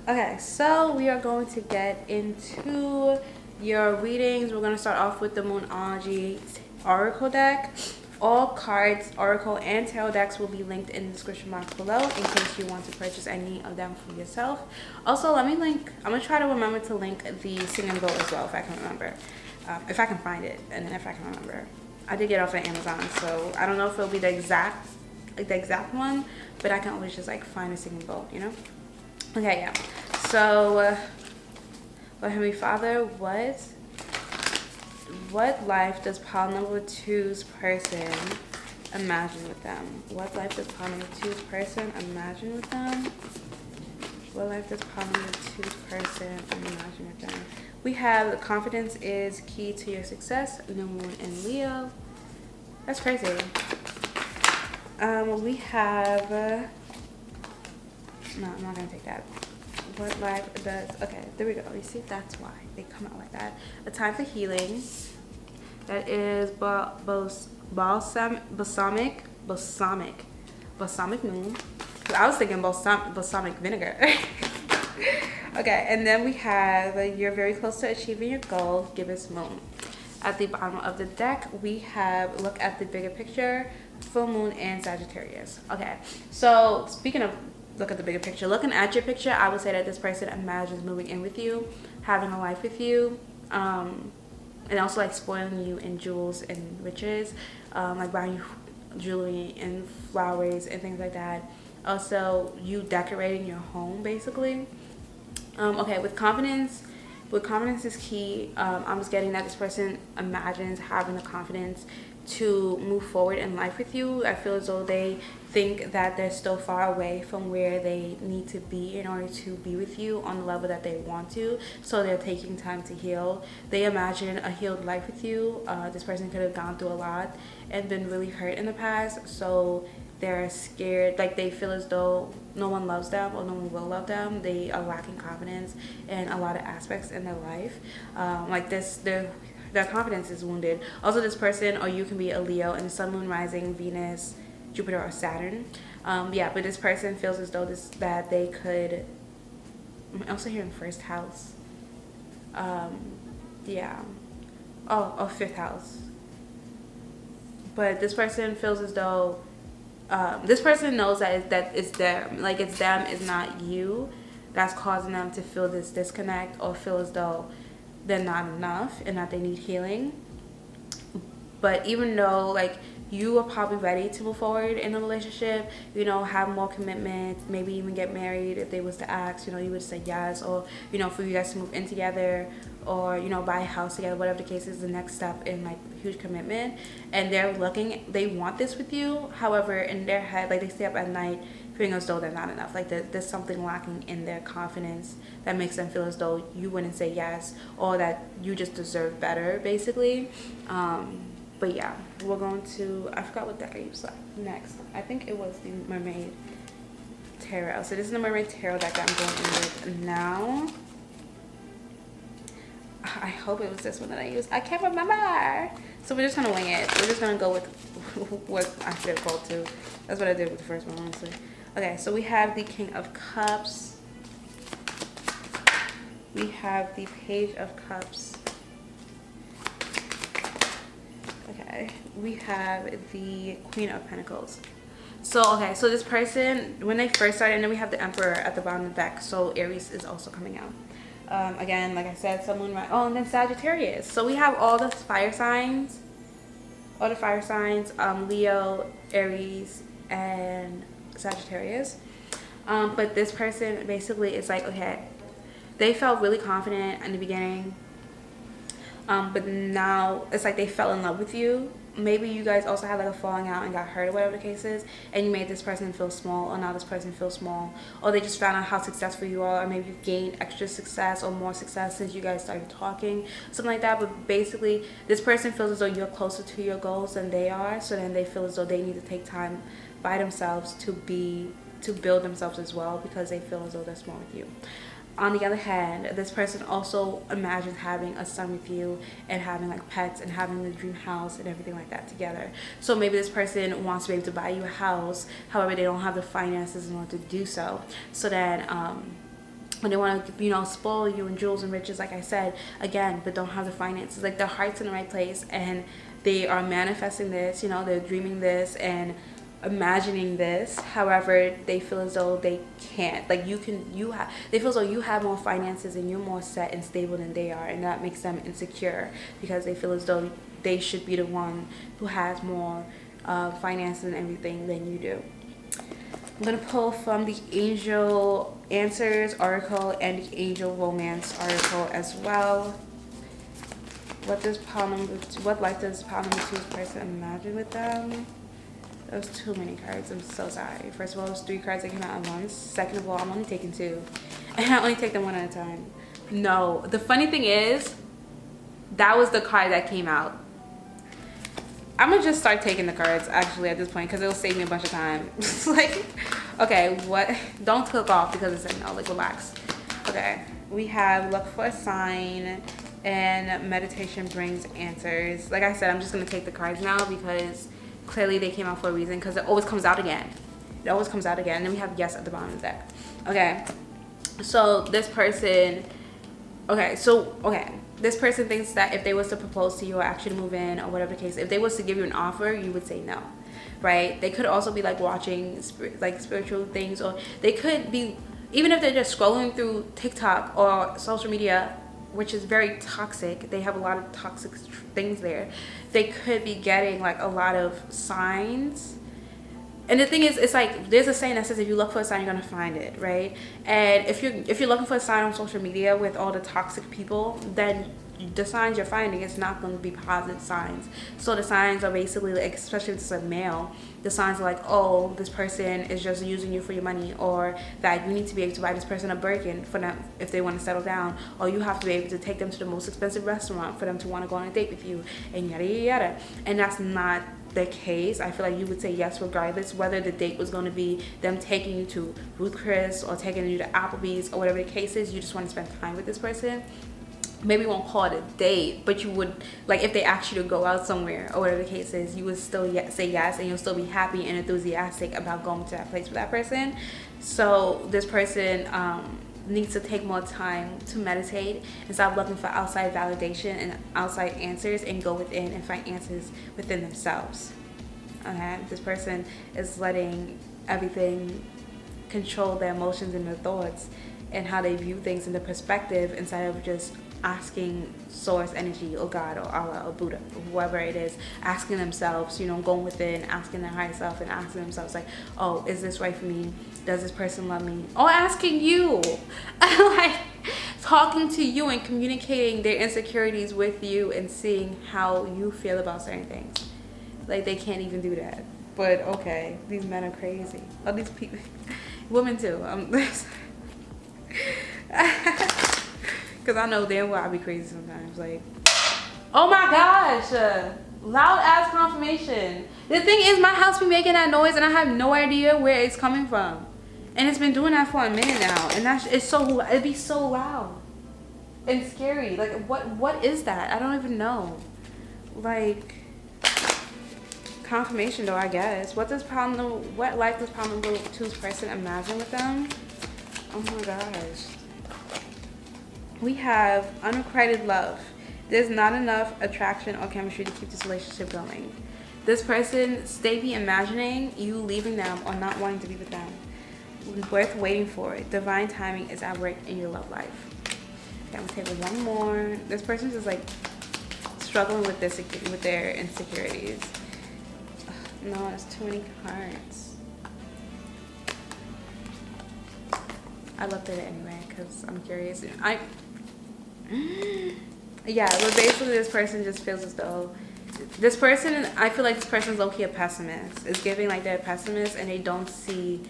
Okay, so we are going to get into your readings. We're going to start off with the Moonology Oracle deck. All cards, Oracle, and Tarot decks will be linked in the description box below in case you want to purchase any of them for yourself. Also, I'm going to try to remember to link the Sing and Go as well if I can remember. If I can find it, and then if I can remember. I did get it off of Amazon, so I don't know if it'll be the exact one, but I can always just like find a Sing and Go, you know? Okay, yeah. So, Lord Heavenly Father, what life does pile number 2's person imagine with them? What life does pile number 2's person imagine with them? What life does power number 2's person imagine with them? We have the confidence is key to your success. New moon in Leo. That's crazy. We have no, I'm not gonna take that. What life does, okay, there we go. You see, that's why they come out like that. A time for healing. That is balsamic moon. I was thinking balsamic vinegar. Okay, and then we have you're very close to achieving your goal. Gibbous moon. At the bottom of the deck, we have look at the bigger picture. Full moon and Sagittarius. Okay, so speaking of look at the bigger picture, looking at your picture, I would say that this person imagines moving in with you, having a life with you, and also like spoiling you in jewels and riches, like buying you jewelry and flowers and things like that. Also, you decorating your home basically. Okay, with confidence is key. I'm just getting that this person imagines having the confidence to move forward in life with you. I feel as though they think that they're still far away from where they need to be in order to be with you on the level that they want to, so they're taking time to heal. They imagine a healed life with you. This person could have gone through a lot and been really hurt in the past, so they're scared, like they feel as though no one loves them or no one will love them. They are lacking confidence in a lot of aspects in their life. Like this, their confidence is wounded. Also, this person or you can be a Leo and Sun, Moon, Rising, Venus, Jupiter, or Saturn. Yeah, but this person feels as though that they could. I'm also hearing first house. Yeah. Oh, fifth house. But this person feels as though this person knows that it's them. Like it's them, it's not you. That's causing them to feel this disconnect or feel as though they're not enough and that they need healing. But even though like you are probably ready to move forward in a relationship, you know, have more commitment, maybe even get married if they was to ask, you know, you would say yes, or, you know, for you guys to move in together or, you know, buy a house together, whatever the case is, the next step in like huge commitment. And they want this with you. However, in their head, like they stay up at night feeling as though they're not enough. Like there's something lacking in their confidence that makes them feel as though you wouldn't say yes or that you just deserve better, basically. But yeah, we're going to, I forgot what deck I used next. I think it was the Mermaid Tarot. So this is the Mermaid Tarot deck that I'm going in with now. I hope it was this one that I used. I can't remember. So we're just going to wing it. We're just going to go with what I should have called to. That's what I did with the first one, honestly. Okay, so we have the King of Cups. We have the Page of Cups. Okay, we have the Queen of Pentacles. So, okay, so this person, when they first started, and then we have the Emperor at the bottom of the deck. So Aries is also coming out. Again, like I said, someone right. Oh, and then Sagittarius. So we have all the fire signs. All the fire signs, Leo, Aries, and Sagittarius. But this person basically is like, okay, they felt really confident in the beginning. But now it's like they fell in love with you. Maybe you guys also had like a falling out and got hurt or whatever the case is, and you made this person feel small, or now this person feels small, or they just found out how successful you are, or maybe you've gained extra success or more success since you guys started talking, something like that. But basically this person feels as though you're closer to your goals than they are, so then they feel as though they need to take time by themselves to build themselves as well, because they feel as though they're small with you. On the other hand, this person also imagines having a son with you and having like pets and having the dream house and everything like that together. So maybe this person wants to be able to buy you a house, however they don't have the finances in order to do so. So then when they want to, you know, spoil you in jewels and riches, like I said, again, but don't have the finances, like their heart's in the right place and they are manifesting this, you know, they're dreaming this and imagining this. However, they feel as though they can't. Like they feel as though you have more finances and you're more set and stable than they are, and that makes them insecure because they feel as though they should be the one who has more finances and everything than you do. I'm gonna pull from the Angel Answers Oracle and the Angel Romance Oracle as well. What life does pile number 2's person imagine with them? That was too many cards. I'm so sorry. First of all, it was 3 cards that came out at once. Second of all, I'm only taking 2. And I only take them one at a time. No. The funny thing is, that was the card that came out. I'm gonna just start taking the cards actually at this point because it'll save me a bunch of time. Like, okay, what? Don't click off because it's a no. Like, relax. Okay, we have look for a sign and meditation brings answers. Like I said, I'm just gonna take the cards now because clearly they came out for a reason because it always comes out again. It always comes out again. And then we have yes at the bottom of the deck. Okay, so this person. Okay, this person thinks that if they was to propose to you or actually move in or whatever the case, if they was to give you an offer, you would say no, right? They could also be like watching like spiritual things, or they could be, even if they're just scrolling through TikTok or social media, which is very toxic. They have a lot of toxic things there. They could be getting like a lot of signs. And the thing is, it's like there's a saying that says if you look for a sign, you're gonna find it, right? And if you're looking for a sign on social media with all the toxic people, then the signs you're finding is not going to be positive signs. So the signs are basically like, especially if it's a male, the signs are like, oh, this person is just using you for your money, or that you need to be able to buy this person a Birkin for them if they want to settle down, or you have to be able to take them to the most expensive restaurant for them to want to go on a date with you, and yada yada yada. And that's not the case. I feel like you would say yes regardless whether the date was going to be them taking you to Ruth Chris or taking you to Applebee's or whatever the case is. You just want to spend time with this person. Maybe you won't call it a date, but you would, like, if they asked you to go out somewhere or whatever the case is, you would still say yes, and you'll still be happy and enthusiastic about going to that place with that person. So this person needs to take more time to meditate and stop looking for outside validation and outside answers, and go within and find answers within themselves. Okay, this person is letting everything control their emotions and their thoughts and how they view things in the perspective, instead of just asking source energy or God or Allah or Buddha or whoever it is, asking themselves, you know, going within, asking their higher self and asking themselves like, oh, is this right for me? Does this person love me? Or asking you, like talking to you and communicating their insecurities with you and seeing how you feel about certain things. Like, they can't even do that. But okay, these men are crazy. Oh, these people, women too. Because I know damn well I be crazy sometimes. Like, oh my gosh, loud ass confirmation. The thing is, my house be making that noise and I have no idea where it's coming from. And it's been doing that for a minute now. And it'd be so loud and scary. Like, what is that? I don't even know. Like, confirmation though, I guess. What life does problem number 2's person imagine with them? Oh my gosh. We have unrequited love. There's not enough attraction or chemistry to keep this relationship going. This person, they be imagining you leaving them or not wanting to be with them. Worth waiting for. Divine timing is at work in your love life. Okay, I'm gonna take one more. This person's just like struggling with their insecurities. Ugh, no, it's too many cards. I looked at it anyway because I'm curious. Yeah, but basically this person just feels as though this person, I feel like this person is low-key a pessimist. It's giving like they're a pessimist and they don't see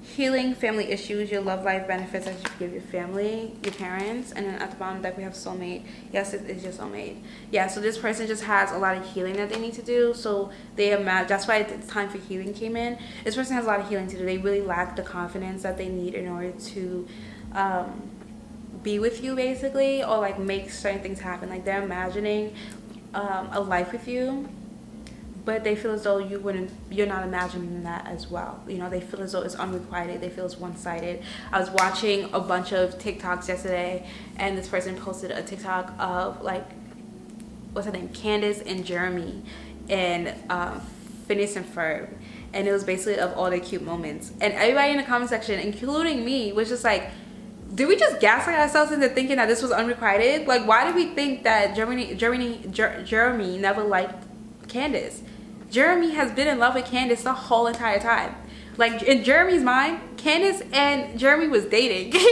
healing, family issues, your love life benefits that you give your family, your parents. And then at the bottom of the deck we have soulmate. Yes, it is your soulmate. Yeah, so this person just has a lot of healing that they need to do. So they imagine, that's why the time for healing came in. This person has a lot of healing to do. They really lack the confidence that they need in order to be with you, basically, or like make certain things happen. Like, they're imagining a life with you, but they feel as though you're not imagining that as well. You know, they feel as though it's unrequited. They feel it's one-sided. I was watching a bunch of TikToks yesterday, and this person posted a TikTok of like, what's her name, Candace and Jeremy, and Phineas and Ferb, and it was basically of all their cute moments. And everybody in the comment section, including me, was just like, did we just gaslight ourselves into thinking that this was unrequited? Like, why did we think that Jeremy never liked Candace? Jeremy has been in love with Candace the whole entire time. Like, in Jeremy's mind, Candace and Jeremy was dating. But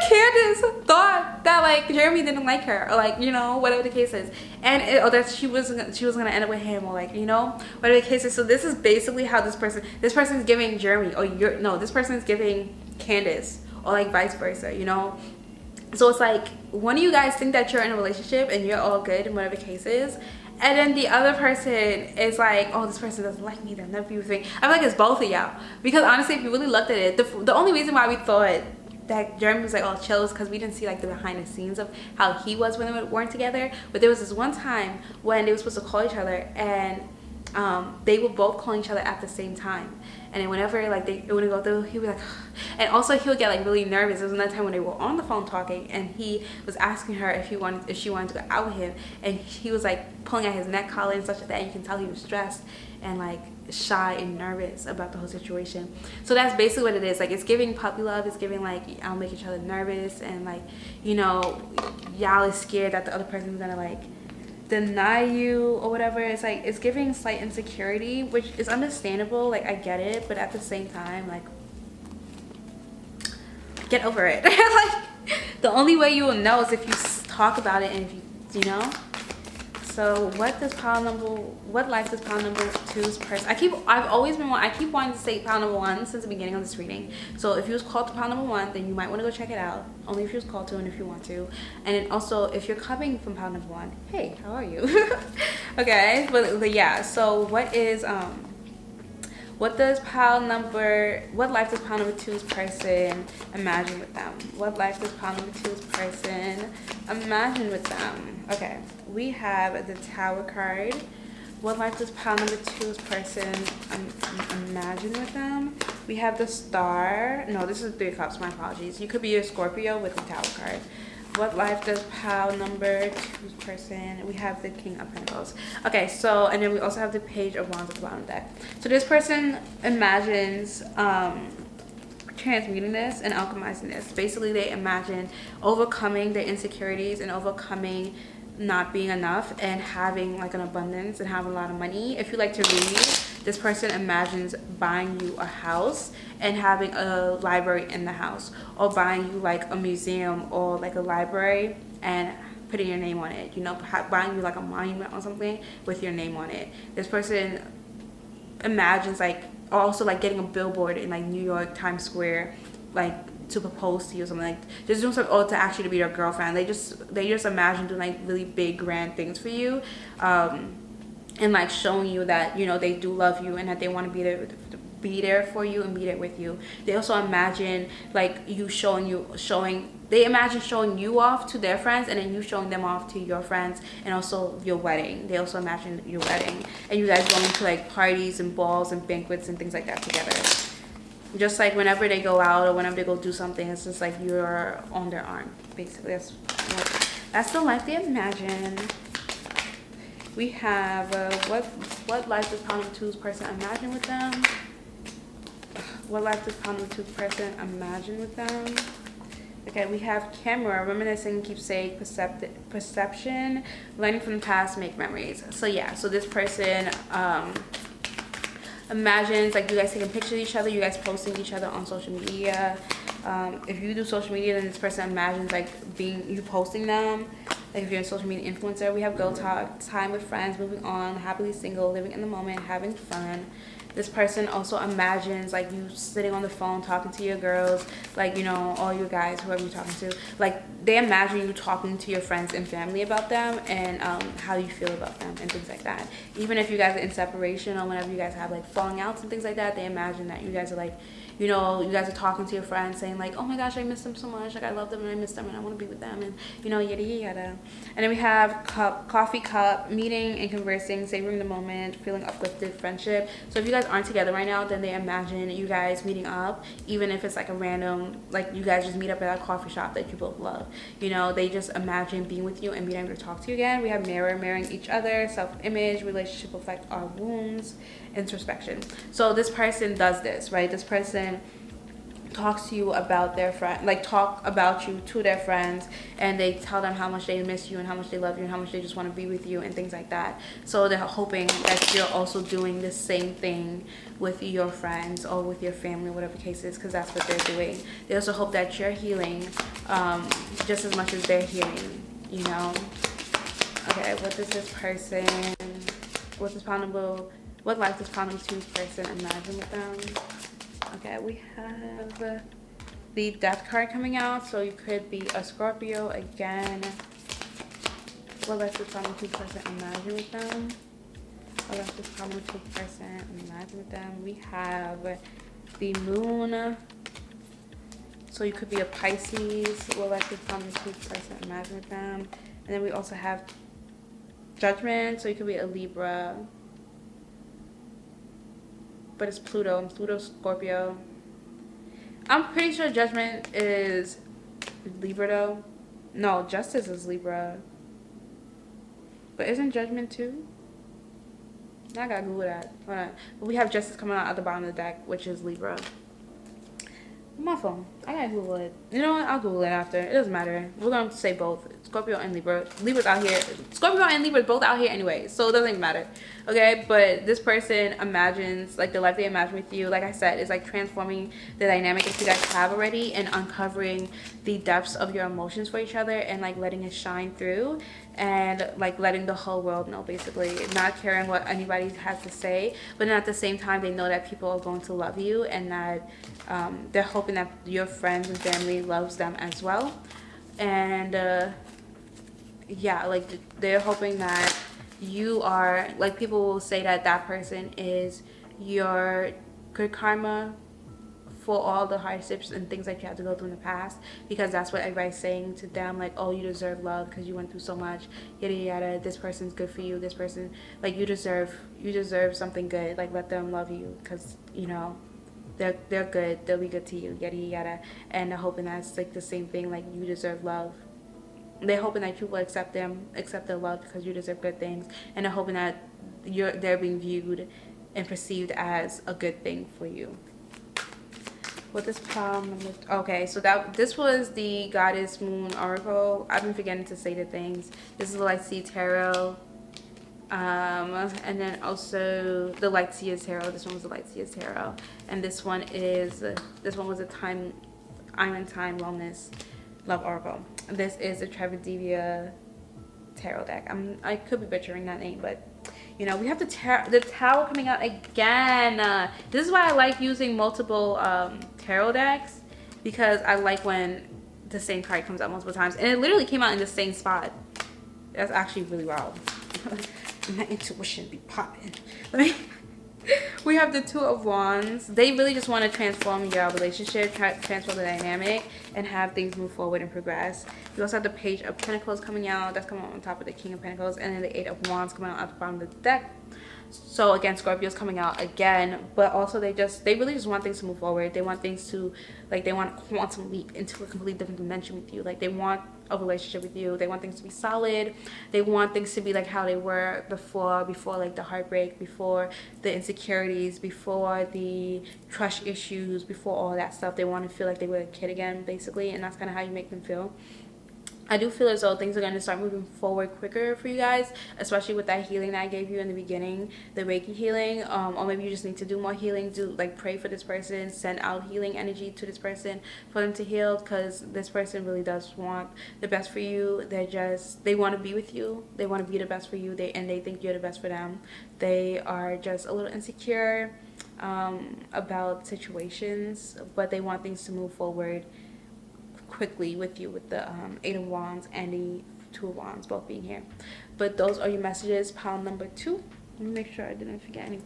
Candace thought that like Jeremy didn't like her, or like, you know, whatever the case is, and or that she was gonna end up with him, or like, you know, whatever the case is. So this is basically how this person is giving Jeremy, or this person is giving Candace, or like vice versa, you know. So it's like, one of you guys think that you're in a relationship and you're all good in whatever the case is, and then the other person is like, oh, this person doesn't like me, they'll never be with me. I feel like it's both of y'all, because honestly, if you really looked at it, the only reason why we thought that Jeremy was like all chill is because we didn't see like the behind the scenes of how he was when they weren't together. But there was this one time when they were supposed to call each other, and they were both calling each other at the same time. And then whenever like they wouldn't go through, he was like, and also he would get like really nervous. There was another time when they were on the phone talking, and he was asking her if she wanted to go out with him, and he was like pulling at his neck collar and such like that. And you can tell he was stressed and like shy and nervous about the whole situation. So that's basically what it is. Like, it's giving puppy love. It's giving like, I'll make each other nervous, and like, you know, y'all is scared that the other person is gonna like deny you or whatever. It's like, it's giving slight insecurity, which is understandable. Like, I get it, but at the same time, like, get over it. Like, the only way you will know is if you talk about it, and if you know. So what life does pile number two's person? I keep wanting to say pile number one since the beginning of this reading. So if you was called to pile number one, then you might want to go check it out. Only if you was called to, and if you want to. And then also, if you're coming from pile number one, hey, how are you? Okay, but yeah. So what life does pile number two's person imagine with them? What life does pile number two's person imagine with them? Okay, we have the Tower card. What life does pile number two's person imagine with them? We have the Star. No, this is Three of Cups. My apologies. You could be a Scorpio with the Tower card. What life does pile number two's person? We have the King of Pentacles. Okay, so, and then we also have the Page of Wands at the bottom of the deck. So this person imagines transmuting this and alchemizing this. Basically, they imagine overcoming their insecurities and overcoming not being enough and having like an abundance and having a lot of money. If you like to read, this person imagines buying you a house and having a library in the house, or buying you like a museum or like a library and putting your name on it, you know, buying you like a monument or something with your name on it. This person imagines like also like getting a billboard in like New York Times Square, like to propose to you or something, like just doing something, or to actually be your girlfriend. They just imagine doing like really big grand things for you, and like showing you that, you know, they do love you and that they want to be there for you and be there with you. They also imagine like you showing you off to their friends, and then you showing them off to your friends, and also your wedding. They also imagine your wedding and you guys going to like parties and balls and banquets and things like that together. Just like whenever they go out or whenever they go do something, it's just like you're on their arm. Basically, that's the life they imagine. We have what life does pile number two's person imagine with them? What life does pile number two's person imagine with them? Okay, we have camera, reminiscing, keepsake, perception, learning from the past, make memories. So yeah, so this person imagines like you guys taking pictures of each other, you guys posting each other on social media. If you do social media, then this person imagines like you posting them. Like if you're a social media influencer, we have girl talk, time with friends, moving on, happily single, living in the moment, having fun. This person also imagines like you sitting on the phone talking to your girls, like, you know, all you guys, whoever you're talking to. Like, they imagine you talking to your friends and family about them, and how you feel about them and things like that. Even if you guys are in separation, or whenever you guys have like falling outs and things like that, they imagine that you guys are like, you know, you guys are talking to your friends saying like, oh my gosh, I miss them so much, like I love them and I miss them and I want to be with them, and you know, yada yada. And then we have coffee cup, meeting and conversing, savoring the moment, feeling uplifted, friendship. So if you guys aren't together right now, then they imagine you guys meeting up, even if it's like a random, like you guys just meet up at a coffee shop that you both love. You know, they just imagine being with you and being able to talk to you again. We have mirroring each other, self-image, relationship affect our wounds, introspection. So this person does this, right? This person talks to you about their friend, like talk about you to their friends, and they tell them how much they miss you and how much they love you and how much they just want to be with you and things like that. So they're hoping that you're also doing the same thing with your friends or with your family, whatever the case is, because that's what they're doing. They also hope that you're healing just as much as they're healing, you know. Okay, what does this person, what life does pound number 2 person imagine with them? Okay, we have the death card coming out, so you could be a Scorpio again. What life does pound number 2 person imagine with them? What life does pound number 2 person imagine with them? We have the moon, so you could be a Pisces. What life does pound number 2 person imagine with them? And then we also have Judgment, so you could be a Libra. But it's Pluto. Pluto, Scorpio. I'm pretty sure Judgment is Libra though. No, Justice is Libra. But isn't Judgment too? Now I gotta Google that. Hold on. But we have Justice coming out at the bottom of the deck, which is Libra. My phone. I gotta Google it. You know what? I'll Google it after. It doesn't matter. We're gonna say both. Scorpio and Libra. Libra's out here. Scorpio and Libra both out here anyway, so it doesn't even matter. Okay, but this person imagines, like, the life they imagine with you, like I said, is like transforming the dynamic that you guys have already and uncovering the depths of your emotions for each other and like letting it shine through and like letting the whole world know, basically, not caring what anybody has to say, but then at the same time they know that people are going to love you and that they're hoping that your friends and family loves them as well. And yeah, like they're hoping that you are, like, people will say that that person is your good karma for all the hardships and things that you had to go through in the past, because that's what everybody's saying to them, like, oh, you deserve love because you went through so much, yada yada, this person's good for you, this person, like, you deserve something good, like, let them love you because, you know, they're good, they'll be good to you, yada yada. And they're hoping that's like the same thing, like, you deserve love. They're hoping that you will accept their love because you deserve good things, and they're hoping that they're being viewed and perceived as a good thing for you. What this palm? Okay, so this was the Goddess Moon Oracle. I've been forgetting to say the things. This is the Light Sea Tarot, and then also the Light Sea Tarot. This one was the Light Sea Tarot, and this one was a Time, Island Time Wellness Love Oracle. This is a Trevadivia tarot deck. I could be butchering that name, but you know, we have the Tower coming out again. This is why I like using multiple tarot decks, because I like when the same card comes out multiple times, and it literally came out in the same spot. That's actually really wild. My intuition be popping. We have the Two of Wands. They really just want to transform your relationship, transform the dynamic, and have things move forward and progress. We also have the Page of Pentacles coming out. That's coming out on top of the King of Pentacles. And then the Eight of Wands coming out at the bottom of the deck. So again, Scorpio's coming out again, but also they really just want things to move forward. They want things to, like, they want a quantum leap into a completely different dimension with you. Like, they want a relationship with you. They want things to be solid. They want things to be like how they were before like the heartbreak, before the insecurities, before the trust issues, before all that stuff. They want to feel like they were a kid again, basically, and that's kind of how you make them feel. I do feel as though things are going to start moving forward quicker for you guys, especially with that healing that I gave you in the beginning, the Reiki healing, or maybe you just need to do more healing. Pray for this person, send out healing energy to this person for them to heal, because this person really does want the best for you. They want to be with you. They want to be the best for you, and they think you're the best for them. They are just a little insecure about situations, but they want things to move forward quickly with you, with the Eight of Wands and the Two of Wands both being here. But those are your messages, pile number 2. Let me make sure I didn't forget any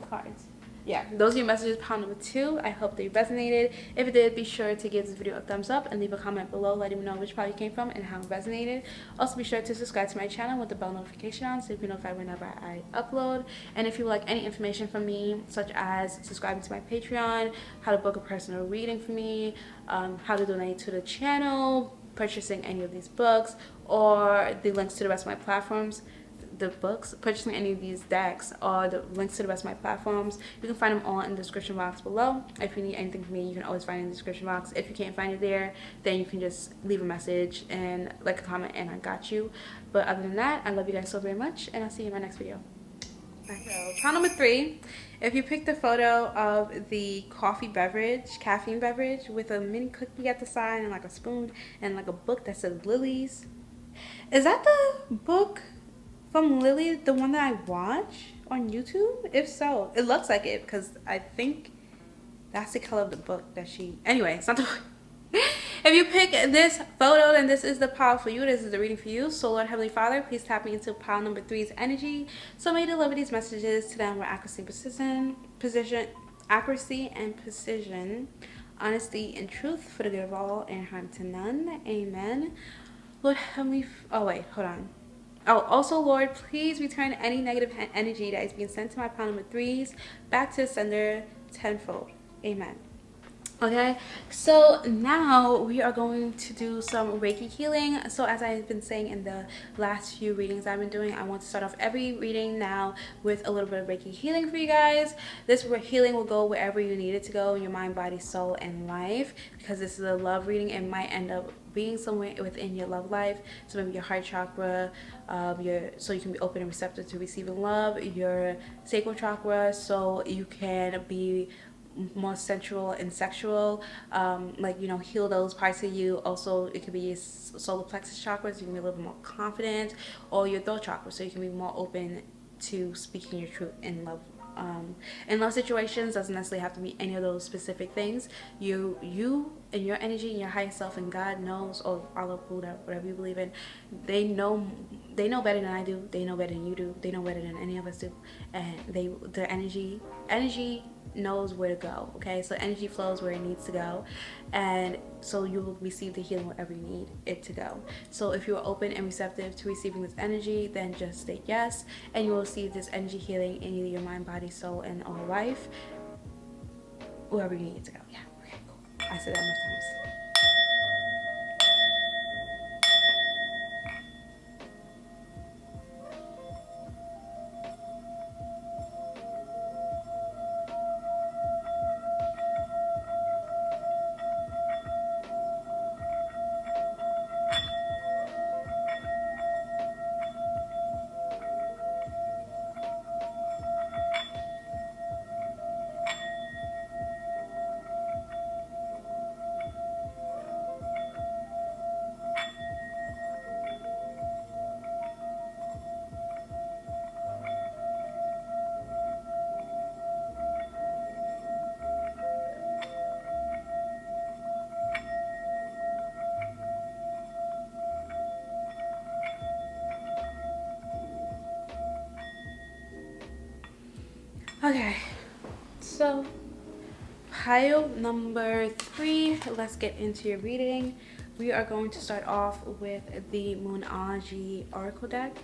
cards. Yeah, those are your messages, pile number 2. I hope they resonated. If it did, be sure to give this video a thumbs up and leave a comment below letting me know which pile you came from and how it resonated. Also, be sure to subscribe to my channel with the bell notification on so you can be notified whenever I upload. And if you would like any information from me, such as subscribing to my Patreon, how to book a personal reading for me, how to donate to the channel, purchasing any of these books, or the links to the rest of my platforms, the books, purchasing any of these decks, or the links to the rest of my platforms, you can find them all in the description box below. If you need anything from me, you can always find it in the description box. If you can't find it there, then you can just leave a message and like a comment and I got you. But other than that, I love you guys so very much, and I'll see you in my next video. Bye. So pile number 3, if you pick the photo of the caffeine beverage with a mini cookie at the side and like a spoon and like a book that says Lilies, is that the book from Lily, the one that I watch on YouTube? If so, it looks like it because I think that's the color of the book that she... Anyway, it's not the book. If you pick this photo, then this is the pile for you. This is the reading for you. So Lord Heavenly Father, please tap me into pile number 3's energy. So may deliver these messages to them with accuracy and precision, honesty and truth for the good of all and harm to none. Amen. Lord Heavenly... Oh, wait. Hold on. Oh, also, Lord, please return any negative energy that is being sent to my pile number 3's back to the sender tenfold. Amen. Okay, so now we are going to do some Reiki healing. So as I've been saying in the last few readings I've been doing, I want to start off every reading now with a little bit of Reiki healing for you guys. This healing will go wherever you need it to go in your mind, body, soul, and life. Because this is a love reading, it might end up being somewhere within your love life. So maybe your heart chakra, so you can be open and receptive to receiving love. Your sacral chakra, so you can be more sensual and sexual, like, you know, heal those parts of you. Also, it could be your solar plexus chakra, so you can be a little bit more confident, or your throat chakra, so you can be more open to speaking your truth in love. In love situations, doesn't necessarily have to be any of those specific things. You and your energy and your higher self and God knows, or Allah, Buddha, whatever you believe in, they know better than I do. They know better than you do. They know better than any of us do. And their energy knows where to go. Okay, so energy flows where it needs to go, and so you will receive the healing wherever you need it to go. So if you are open and receptive to receiving this energy, then just say yes, and you will receive this energy healing in either your mind, body, soul, and or life, wherever you need it to go. Yeah, okay, cool. I said that enough times. Okay, so pile number 3, let's get into your reading. We are going to start off with the Moonology Oracle deck.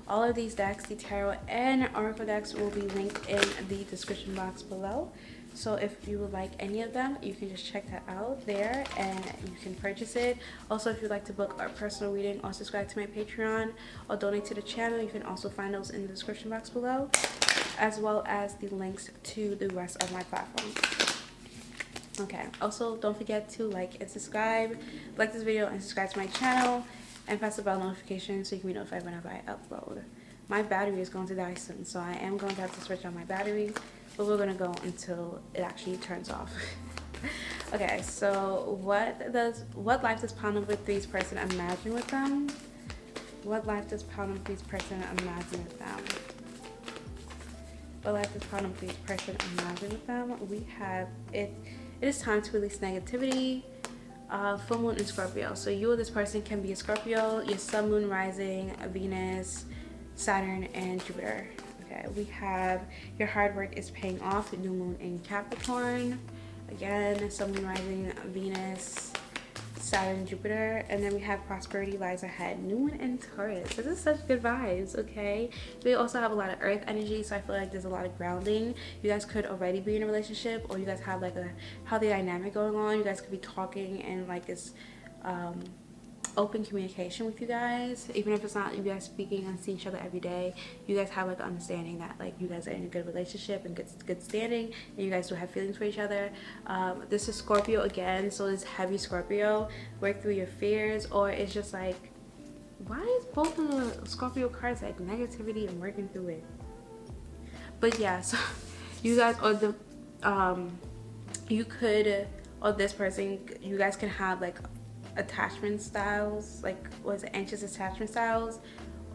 All of these decks, the tarot and oracle decks, will be linked in the description box below. So if you would like any of them, you can just check that out there and you can purchase it. Also, if you'd like to book a personal reading or subscribe to my Patreon or donate to the channel, you can also find those in the description box below, as well as the links to the rest of my platforms. Okay, also don't forget to like and subscribe, like this video and subscribe to my channel, and press the bell notification so you can be notified whenever I upload. My battery is going to die soon, so I am going to have to switch on my battery, but we're going to go until it actually turns off. Okay, so what life does pile number 3's person imagine with them? What life does pile number 3's person imagine with them? What life does pile number 3's person imagine with them? We have it. It is time to release negativity. Full moon in Scorpio. So you or this person can be a Scorpio, your sun, moon, rising, Venus, Saturn, and Jupiter. Okay, we have your hard work is paying off. New moon in Capricorn. Again, sun, moon, rising, Venus, Saturn, Jupiter. And then we have prosperity lies ahead. New moon in Taurus. This is such good vibes, okay? We also have a lot of earth energy, so I feel like there's a lot of grounding. You guys could already be in a relationship, or you guys have like a healthy dynamic going on. You guys could be talking and like it's open communication with you guys, even if it's not you guys speaking and seeing each other every day. You guys have like an understanding that like you guys are in a good relationship and good standing, and you guys do have feelings for each other. This is Scorpio again, so this heavy Scorpio. Work through your fears, or it's just like, why is both of the Scorpio cards like negativity and working through it? But yeah, so you guys, or the you could, or this person, you guys can have like attachment styles, like was it anxious attachment styles,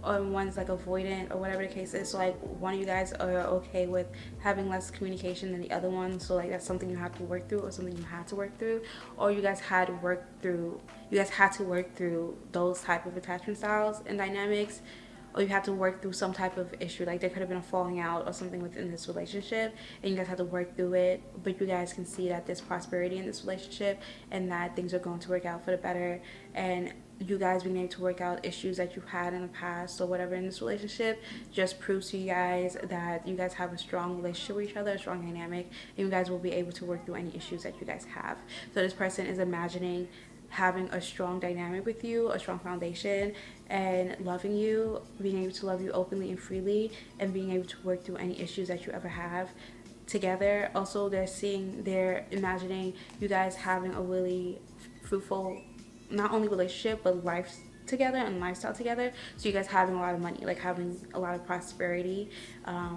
or one's like avoidant, or whatever the case is. So like one of you guys are okay with having less communication than the other one, so like that's something you have to work through, or something you had to work through, or you guys had to work through those type of attachment styles and dynamics, or you have to work through some type of issue. Like there could have been a falling out or something within this relationship, and you guys have to work through it, but you guys can see that there's prosperity in this relationship and that things are going to work out for the better. And you guys being able to work out issues that you had in the past or whatever in this relationship just proves to you guys that you guys have a strong relationship with each other, a strong dynamic, and you guys will be able to work through any issues that you guys have. So this person is imagining having a strong dynamic with you, a strong foundation, and loving you, being able to love you openly and freely, and being able to work through any issues that you ever have together. Also, they're imagining you guys having a really fruitful, not only relationship, but life together and lifestyle together. So you guys having a lot of money, like having a lot of prosperity,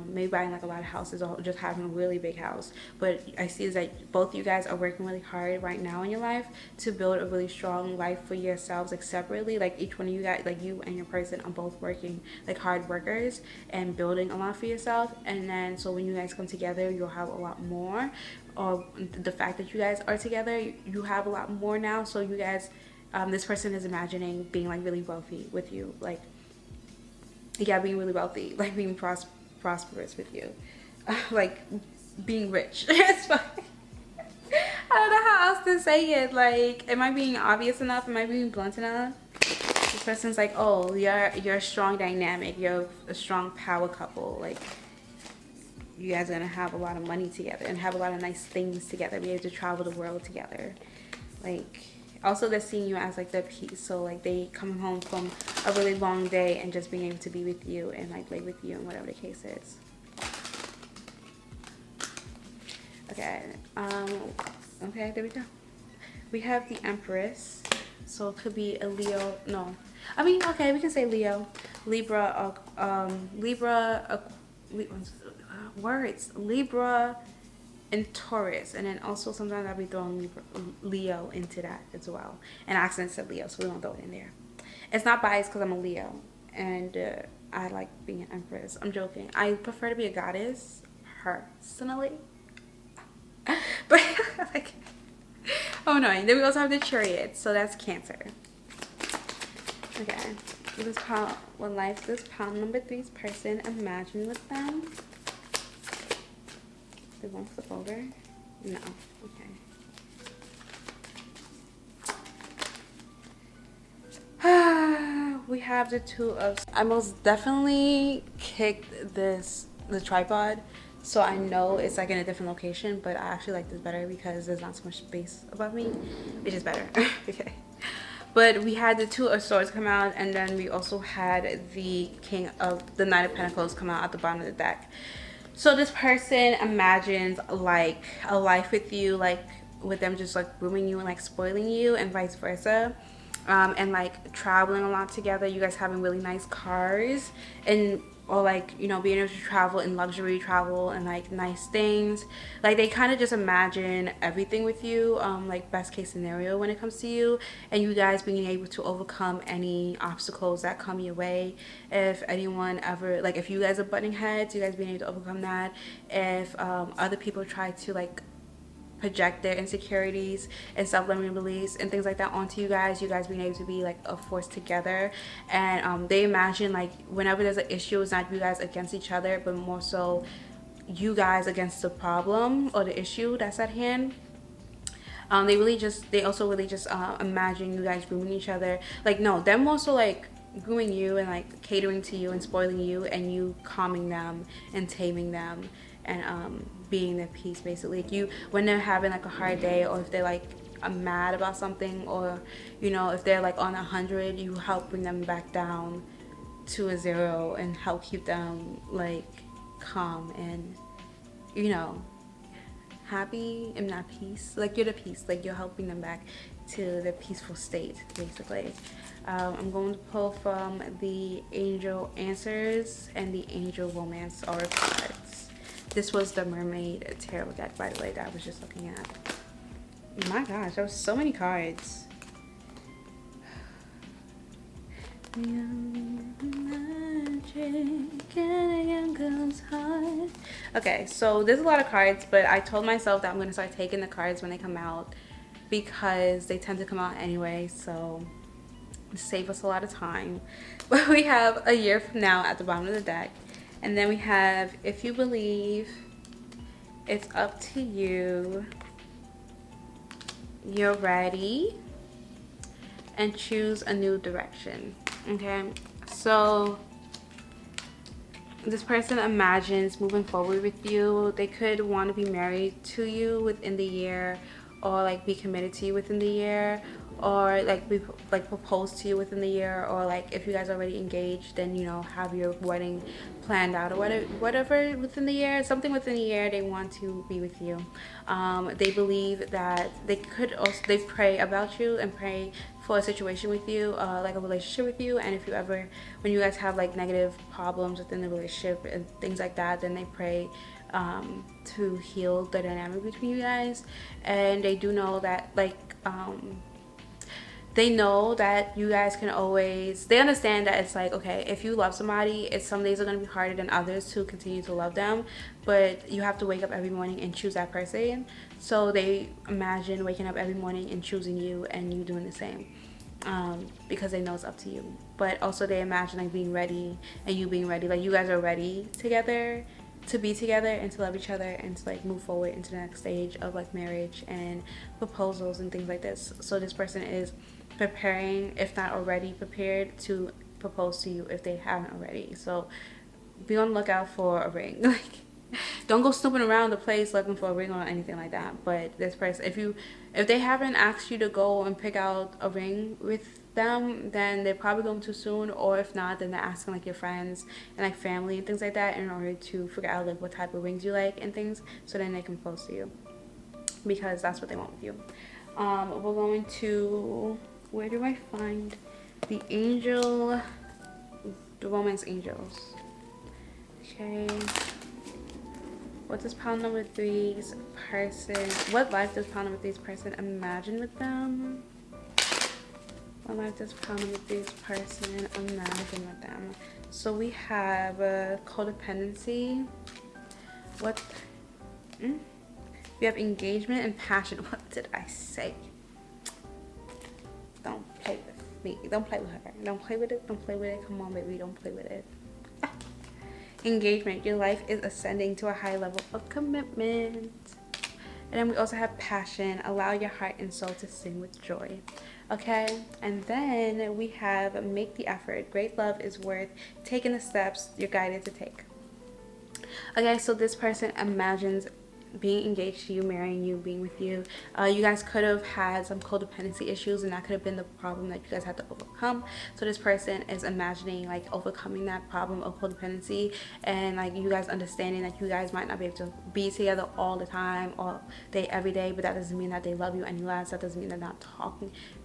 maybe buying like a lot of houses, or just having a really big house. But I see is that both you guys are working really hard right now in your life to build a really strong life for yourselves, like separately. Like each one of you guys, like you and your person, are both working like hard workers and building a lot for yourself. And then so when you guys come together, you'll have a lot more. Or the fact that you guys are together, you have a lot more now. So you guys, this person is imagining being like really wealthy with you, like being really wealthy, like being prosperous with you, like being rich. It's fine. I don't know how else to say it. Like, am I being obvious enough? Am I being blunt enough? This person's like, oh, you're a strong dynamic, you're a strong power couple. Like you guys are gonna have a lot of money together and have a lot of nice things together, be able to travel the world together. Like, also they're seeing you as like their peace. So like they come home from a really long day and just being able to be with you and like lay with you and whatever the case is. Okay, okay, there we go. We have the Empress, so it could be a Leo. No, I mean, okay, we can say Leo, Libra, Libra and Taurus, and then also sometimes I'll be throwing Leo into that as well. And I accidentally said Leo, so we won't throw it in there. It's not biased because I'm a Leo, and I like being an Empress. I'm joking. I prefer to be a goddess personally, but like, oh no. Then we also have the Chariot, so that's Cancer. Okay, what life does pound number 3's person imagine with them? They won't flip over? No. Okay. We have the Two of... I most definitely kicked the tripod, so I know it's like in a different location, but I actually like this better because there's not so much space above me, which is better. Okay. But we had the Two of Swords come out, and then we also had the Knight of Pentacles come out at the bottom of the deck. So this person imagines like a life with you, like with them just like grooming you and like spoiling you, and vice versa, and like traveling a lot together. You guys having really nice cars, and or like, you know, being able to travel in luxury travel and like nice things. Like they kind of just imagine everything with you, like best case scenario when it comes to you, and you guys being able to overcome any obstacles that come your way. If anyone ever, like if you guys are butting heads, you guys being able to overcome that. If other people try to like project their insecurities and self-limiting beliefs and things like that onto you guys being able to be like a force together. And they imagine like whenever there's an issue, it's not you guys against each other, but more so you guys against the problem or the issue that's at hand. They also really just imagine you guys grooming each other. Like, no, them also like grooming you and like catering to you and spoiling you, and you calming them and taming them and being their peace, basically. Like when they're having like a hard day, or if they're like mad about something, or you know, if they're like on 100, you help bring them back down to a 0 and help keep them like calm and, you know, happy and not peace. Like you're the peace, like you're helping them back to the peaceful state, basically. I'm going to pull from the Angel Answers and the Angel Romance Oracle cards. This was the Mermaid Tarot deck, by the way, that I was just looking at. My gosh, there was so many cards. Okay, so there's a lot of cards, but I told myself that I'm going to start taking the cards when they come out because they tend to come out anyway, so save us a lot of time. But we have a year from now at the bottom of the deck, and then we have if you believe, it's up to you, you're ready, and choose a new direction. Okay, so this person imagines moving forward with you. They could want to be married to you within the year, or like be committed to you within the year, or like be like propose to you within the year, or like if you guys are already engaged, then you know, have your wedding planned out, or whatever within the year. Something within the year they want to be with you. They believe that they could also, they pray about you and pray for a situation with you, like a relationship with you. And if you ever, when you guys have like negative problems within the relationship and things like that, then they pray to heal the dynamic between you guys. And they do know that like they know that you guys can always, they understand that it's like, okay, if you love somebody, it's some days are going to be harder than others to continue to love them, but you have to wake up every morning and choose that person. So they imagine waking up every morning and choosing you, and you doing the same, because they know it's up to you. But also they imagine like being ready, and you being ready, like you guys are ready together to be together and to love each other and to like move forward into the next stage of like marriage and proposals and things like this. So this person is preparing, if not already prepared, to propose to you if they haven't already. So be on the lookout for a ring. Like, don't go snooping around the place looking for a ring or anything like that. But this person, if they haven't asked you to go and pick out a ring with them, then they're probably going too soon. Or if not, then they're asking like your friends and like family and things like that in order to figure out like what type of rings you like and things, so then they can propose to you, because that's what they want with you. We're going to, where do I find the angel, the romance angels? Okay, what does pile number 3's person, what life does pile number 3's person imagine with them? What life does pile number 3's person imagine with them? So we have codependency. What? We have engagement and passion. What did I say? Don't play with me. Don't play with her. Don't play with it. Don't play with it. Come on, baby. Don't play with it. Engagement. Your life is ascending to a high level of commitment. And then we also have passion. Allow your heart and soul to sing with joy. Okay, and then we have make the effort. Great love is worth taking the steps you're guided to take. Okay, so this person imagines being engaged to you, marrying you, being with you. You guys could have had some codependency issues, and that could have been the problem that you guys had to overcome. So this person is imagining like overcoming that problem of codependency, and like you guys understanding that you guys might not be able to be together all the time, all day, every day, but that doesn't mean that they love you any less. That doesn't mean they're not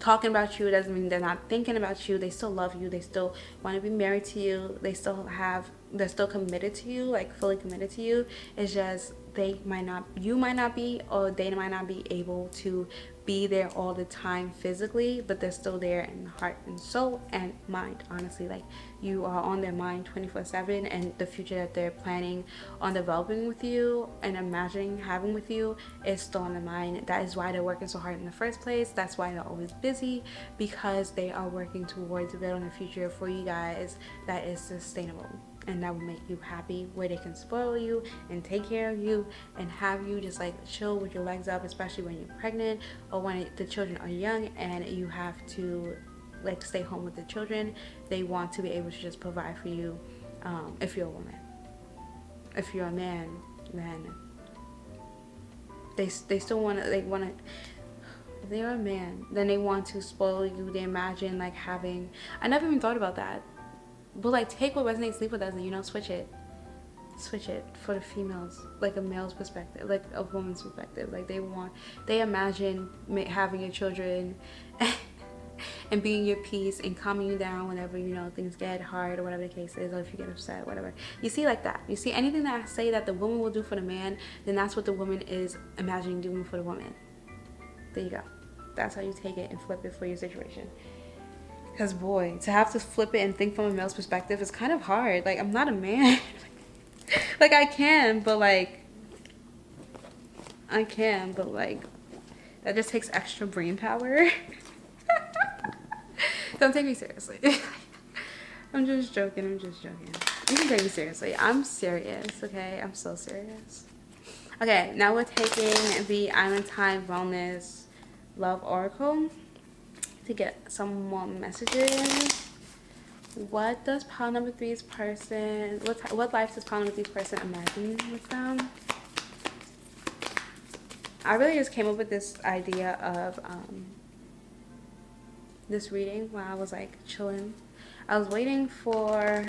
talking about you. It doesn't mean they're not thinking about you. They still love you. They still want to be married to you. They're still committed to you, like fully committed to you. It's just you might not be, or they might not be able to be there all the time physically, but they're still there in heart and soul and mind. Honestly, like you are on their mind 24/7, and the future that they're planning on developing with you and imagining having with you is still on their mind. That is why they're working so hard in the first place. That's why they're always busy, because they are working towards building a future for you guys that is sustainable and that will make you happy, where they can spoil you and take care of you and have you just like chill with your legs up, especially when you're pregnant or when the children are young and you have to like stay home with the children. They want to be able to just provide for you. If you're a woman, if you're a man, then they still want to, if they are a man, then they want to spoil you. They imagine like having, I never even thought about that, but like take what resonates, sleep with us, and you know, switch it for the females, like a male's perspective, like a woman's perspective. Like they imagine having your children and being your peace and calming you down whenever, you know, things get hard or whatever the case is, or if you get upset, whatever. You see, like that. You see, anything that I say that the woman will do for the man, then that's what the woman is imagining doing for the woman. There you go. That's how you take it and flip it for your situation. Because boy, to have to flip it and think from a male's perspective is kind of hard. Like, I'm not a man. Like, I can, but like that just takes extra brain power. Don't take me seriously. I'm just joking. You can take me seriously. I'm serious, okay? I'm so serious. Okay, now we're taking the Island Time Wellness Love Oracle to get some more messages. What does pile number 3's person, what life does pile number 3's person imagine with them? I really just came up with this idea of this reading while I was like chilling. I was waiting for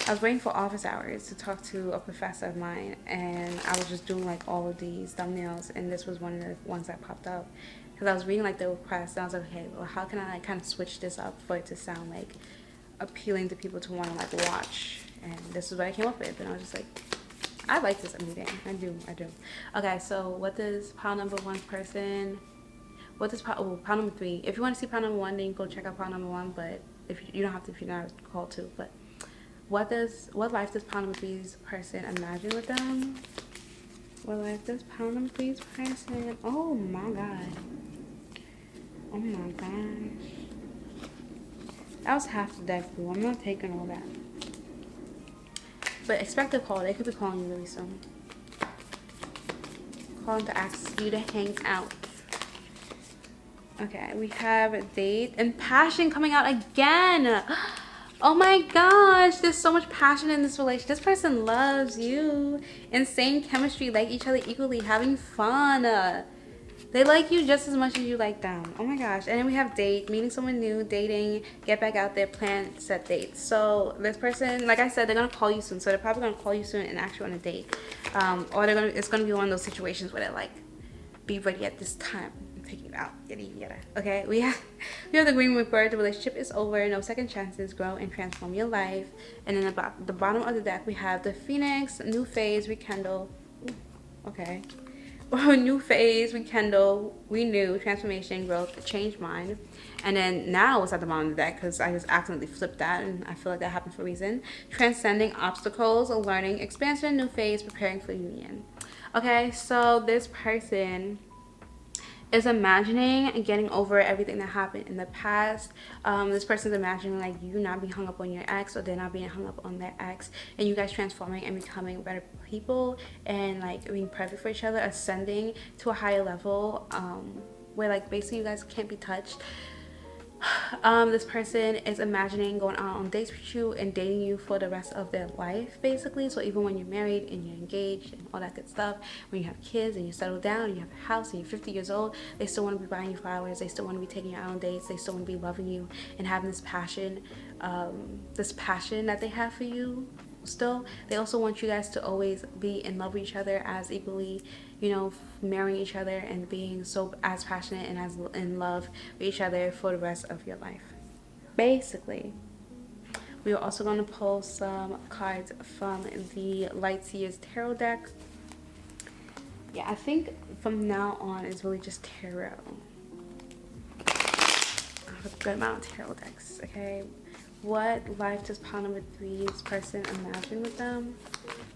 office hours to talk to a professor of mine, and I was just doing like all of these thumbnails, and this was one of the ones that popped up because I was reading like the request, and I was like, okay, well, how can I like kind of switch this up for it to sound like appealing to people to want to like watch? And this is what I came up with, and I was just like, I like this reading. I do. Okay, so what does pile number 1's person, what does pile number 3, if you want to see pile number 1, then you can go check out pile number 1, but if you don't have to if you're not called to. But what life does pile number 3's person imagine with them? What life does pile number 3's person, oh my god, oh my gosh, that was half the deck, boo. I'm not taking all that. But expect a call. They could be calling you really soon. Calling to ask you to hang out. Okay, we have a date and passion coming out again. Oh my gosh, there's so much passion in this relationship. This person loves you. Insane chemistry, like each other equally, having fun. They like you just as much as you like them. Oh my gosh. And then we have date, meeting someone new, dating, get back out there, plan, set dates. So this person, like I said, they're gonna call you soon. So they're probably gonna call you soon and ask you on a date. Or it's gonna be one of those situations where they're like, be ready at this time. I'm taking you out. Yada yada. Okay, we have the agreement with bird. The relationship is over. No second chances. Grow and transform your life. And then about the bottom of the deck, we have the Phoenix, new phase, rekindle. Ooh, okay. New phase, rekindle, renew, transformation, growth, change mind. And then now it's at the bottom of the deck because I just accidentally flipped that, and I feel like that happened for a reason. Transcending obstacles, learning, expansion, new phase, preparing for union. Okay, so this person is imagining and getting over everything that happened in the past. This person's imagining like you not being hung up on your ex, or they're not being hung up on their ex, and you guys transforming and becoming better people and like being perfect for each other, ascending to a higher level where like basically you guys can't be touched. This person is imagining going out on dates with you and dating you for the rest of their life, basically. So even when you're married and you're engaged and all that good stuff, when you have kids and you settle down and you have a house and you're 50 years old, they still want to be buying you flowers, they still want to be taking you out on dates, they still want to be loving you and having this passion that they have for you. Still, they also want you guys to always be in love with each other as equally, you know, marrying each other and being so as passionate and as in love with each other for the rest of your life. Basically, we are also going to pull some cards from the Light Seers Tarot deck. Yeah, I think from now on it's really just tarot. I have a good amount of tarot decks, okay? What life does pile number 3's person imagine with them?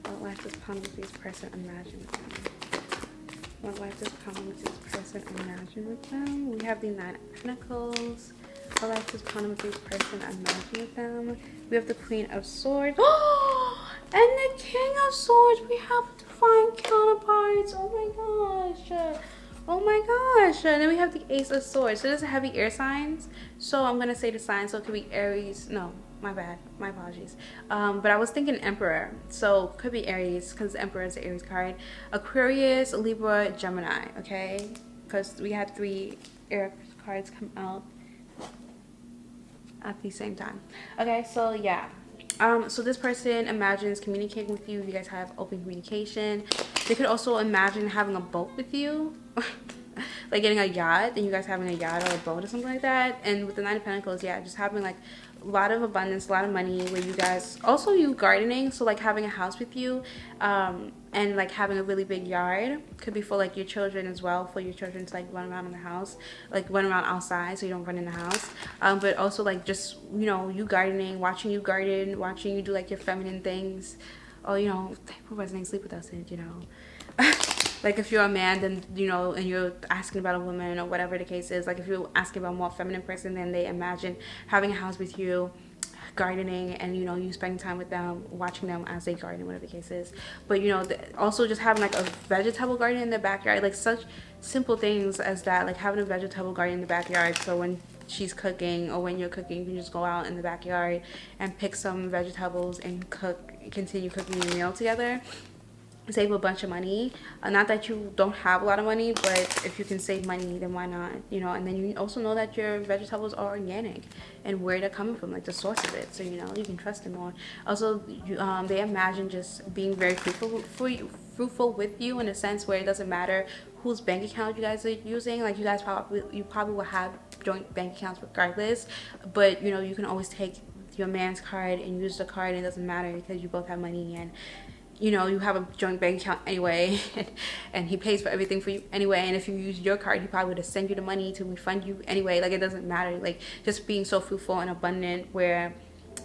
What life does pile number 3's person imagine with them? What life does pile number 3's person imagine with them? We have the 9 of Pentacles. What life does pile number 3's person imagine with them? We have the Queen of Swords. And the King of Swords. We have divine counterparts. Oh my gosh. Oh my gosh. And then we have the Ace of Swords. So this is heavy air signs. So I'm going to say the sign. So it could be Aries. No, my bad. My apologies. But I was thinking Emperor. So it could be Aries because the Emperor is the Aries card. Aquarius, Libra, Gemini. Okay. because we had 3 air cards come out at the same time. Okay, so yeah. So this person imagines communicating with you. You guys have open communication. They could also imagine having a boat with you. Like getting a yacht and you guys having a yacht or a boat or something like that. And with the 9 of Pentacles, yeah, just having like a lot of abundance, a lot of money, where you guys also, you gardening, so like having a house with you, and like having a really big yard. Could be for like your children as well, for your children to like run around in the house, like run around outside so you don't run in the house. But also like just, you know, you gardening, watching you garden, watching you do like your feminine things. Or, you know, who resonates sleep with us, and you know. Like if you're a man, then, you know, and you're asking about a woman or whatever the case is, like if you're asking about a more feminine person, then they imagine having a house with you, gardening, and, you know, you spending time with them, watching them as they garden, whatever the case is. But, you know, also just having like a vegetable garden in the backyard, like such simple things as that, like having a vegetable garden in the backyard, so when she's cooking or when you're cooking, you can just go out in the backyard and pick some vegetables and continue cooking your meal together. Save a bunch of money. Not that you don't have a lot of money, but if you can save money, then why not, you know. And then you also know that your vegetables are organic and where they're coming from, like the source of it, so you know you can trust them more. Also, they imagine just being very fruitful with you, in a sense where it doesn't matter whose bank account you guys are using. Like you probably will have joint bank accounts regardless, but you know, you can always take your man's card and use the card, and it doesn't matter because you both have money, and you know, you have a joint bank account anyway, and he pays for everything for you anyway. And if you use your card, he probably would send you the money to refund you anyway. Like it doesn't matter. Like just being so fruitful and abundant where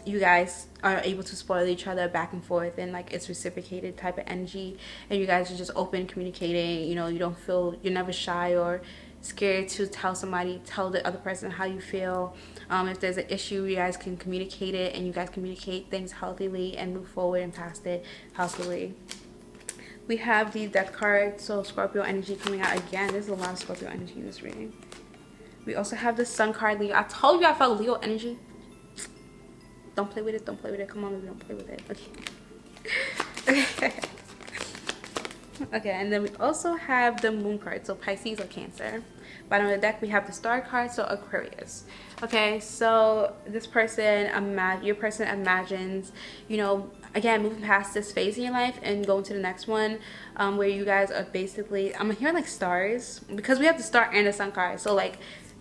you guys are able to spoil each other back and forth, and like it's reciprocated type of energy, and you guys are just open, communicating. You know, you don't feel, you're never shy or scared to tell the other person how you feel. If there's an issue, you guys can communicate it, and you guys communicate things healthily and move forward and past it healthily. We have the Death card, so Scorpio energy coming out again. There's a lot of Scorpio energy in this reading. We also have the Sun card, Leo. I told you I felt Leo energy. Don't play with it. Don't play with it. Come on, baby, don't play with it. Okay. Okay, and then we also have the Moon card, so Pisces or Cancer. Bottom of the deck, we have the Star card, so Aquarius. Okay, so this person, your person imagines, you know, again, moving past this phase in your life and going to the next one, where you guys are basically, I'm hearing like stars, because we have the Star and the Sun card, so like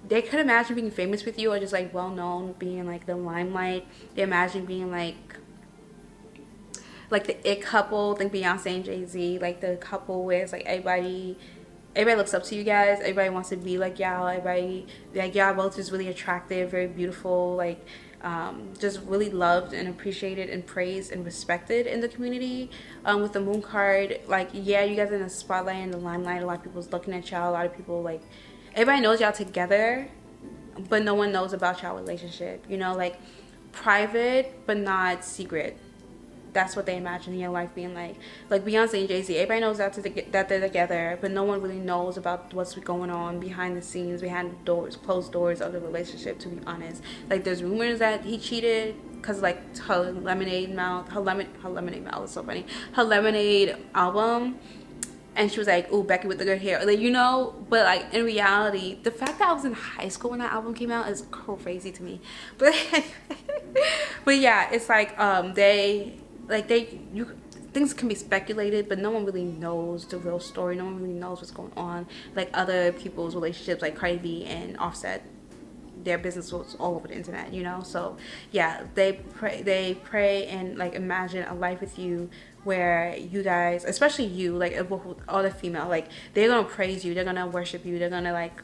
they could imagine being famous with you, or just like well known, being like the limelight. They imagine being like the it couple. Think Beyonce and Jay-Z, like the couple where it's like everybody looks up to you guys, everybody wants to be like y'all, everybody, like y'all both just really attractive, very beautiful, like just really loved and appreciated and praised and respected in the community. With the Moon card, like, yeah, you guys are in the spotlight and the limelight, a lot of people's looking at y'all, a lot of people, like, everybody knows y'all together, but no one knows about y'all relationship, you know, like private but not secret. That's what they imagine in your life being like Beyonce and Jay-Z. Everybody knows that they're together, but no one really knows about what's going on behind the scenes, behind the doors, closed doors of the relationship, to be honest. Like there's rumors that he cheated because like her lemonade mouth is so funny, her Lemonade album, and she was like, "Ooh, Becky with the good hair," like, you know. But like in reality, the fact that I was in high school when that album came out is crazy to me. But but yeah, it's like things can be speculated, but no one really knows the real story. No one really knows what's going on. Like other people's relationships, like Cardi B and Offset, their business was all over the internet, you know. So yeah, they pray and like imagine a life with you where you guys, especially you, like all the female, like they're gonna praise you, they're gonna worship you, they're gonna like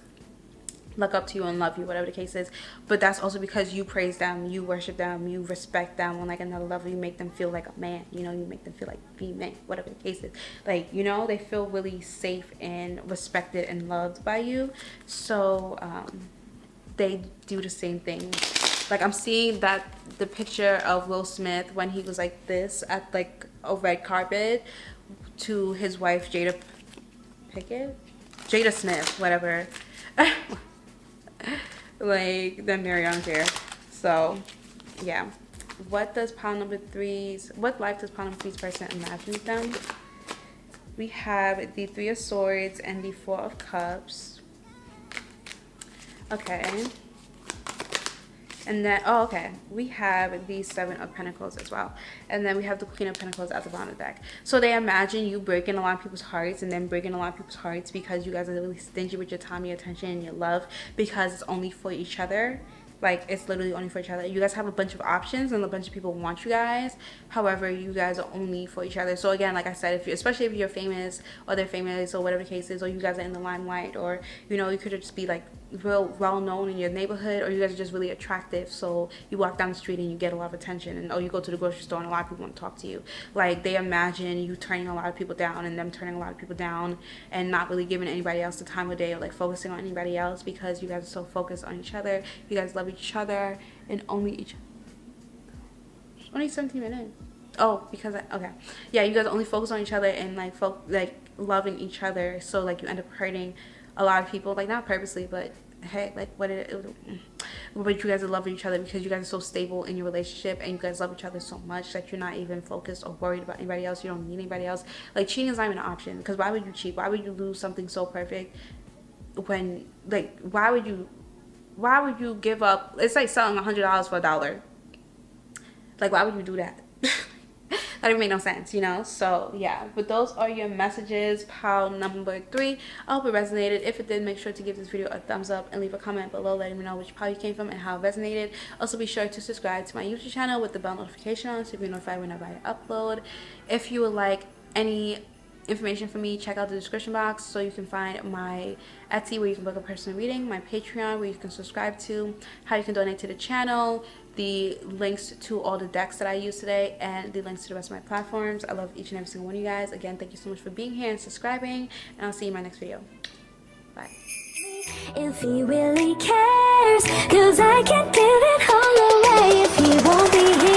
look up to you and love you, whatever the case is. But that's also because you praise them, you worship them, you respect them on like another level. You make them feel like a man, you know, you make them feel like female, whatever the case is. Like, you know, they feel really safe and respected and loved by you. So they do the same thing. Like I'm seeing that the picture of Will Smith when he was like this at like a red carpet to his wife Jada Smith, whatever. Like them married, I don't care. So yeah, what life does pile number three's person imagine them? We have the Three of Swords and the Four of Cups. Okay. And then, oh, okay, we have the Seven of Pentacles as well. And then we have the Queen of Pentacles at the bottom of the deck. So they imagine you breaking a lot of people's hearts and then breaking a lot of people's hearts because you guys are really stingy with your time, your attention, and your love because it's only for each other. Like, it's literally only for each other. You guys have a bunch of options and a bunch of people want you guys. However, you guys are only for each other. So again, like I said, if you, especially if you're famous or they're famous or whatever the case is, or you guys are in the limelight, or, you know, you could just be like real well known in your neighborhood, or you guys are just really attractive, so you walk down the street and you get a lot of attention, and you go to the grocery store and a lot of people want to talk to you. Like, they imagine you turning a lot of people down and them turning a lot of people down and not really giving anybody else the time of day or like focusing on anybody else because you guys are so focused on each other. You guys love each other and only 17 minutes. Oh, because okay, yeah, you guys only focus on each other and like loving each other, so like you end up hurting a lot of people, like not purposely, but hey, like but you guys are loving each other because you guys are so stable in your relationship and you guys love each other so much that you're not even focused or worried about anybody else. You don't need anybody else. Like, cheating is not even an option, because why would you cheat? Why would you lose something so perfect when, like, why would you give up? It's like selling $100 for $1. Like, why would you do that? That didn't make no sense, you know? So yeah, but those are your messages, pile number 3. I hope it resonated. If it did, make sure to give this video a thumbs up and leave a comment below letting me know which pile you came from and how it resonated. Also, be sure to subscribe to my YouTube channel with the bell notification on so you'll be notified whenever I upload. If you would like any information from me, check out the description box so you can find my Etsy where you can book a personal reading, my Patreon where you can subscribe to, how you can donate to the channel, the links to all the decks that I used today, and the links to the rest of my platforms. I love each and every single one of you guys. Again, thank you so much for being here and subscribing, and I'll see you in my next video. Bye. If he really cares, 'cause I can't give it all away if he won't be here.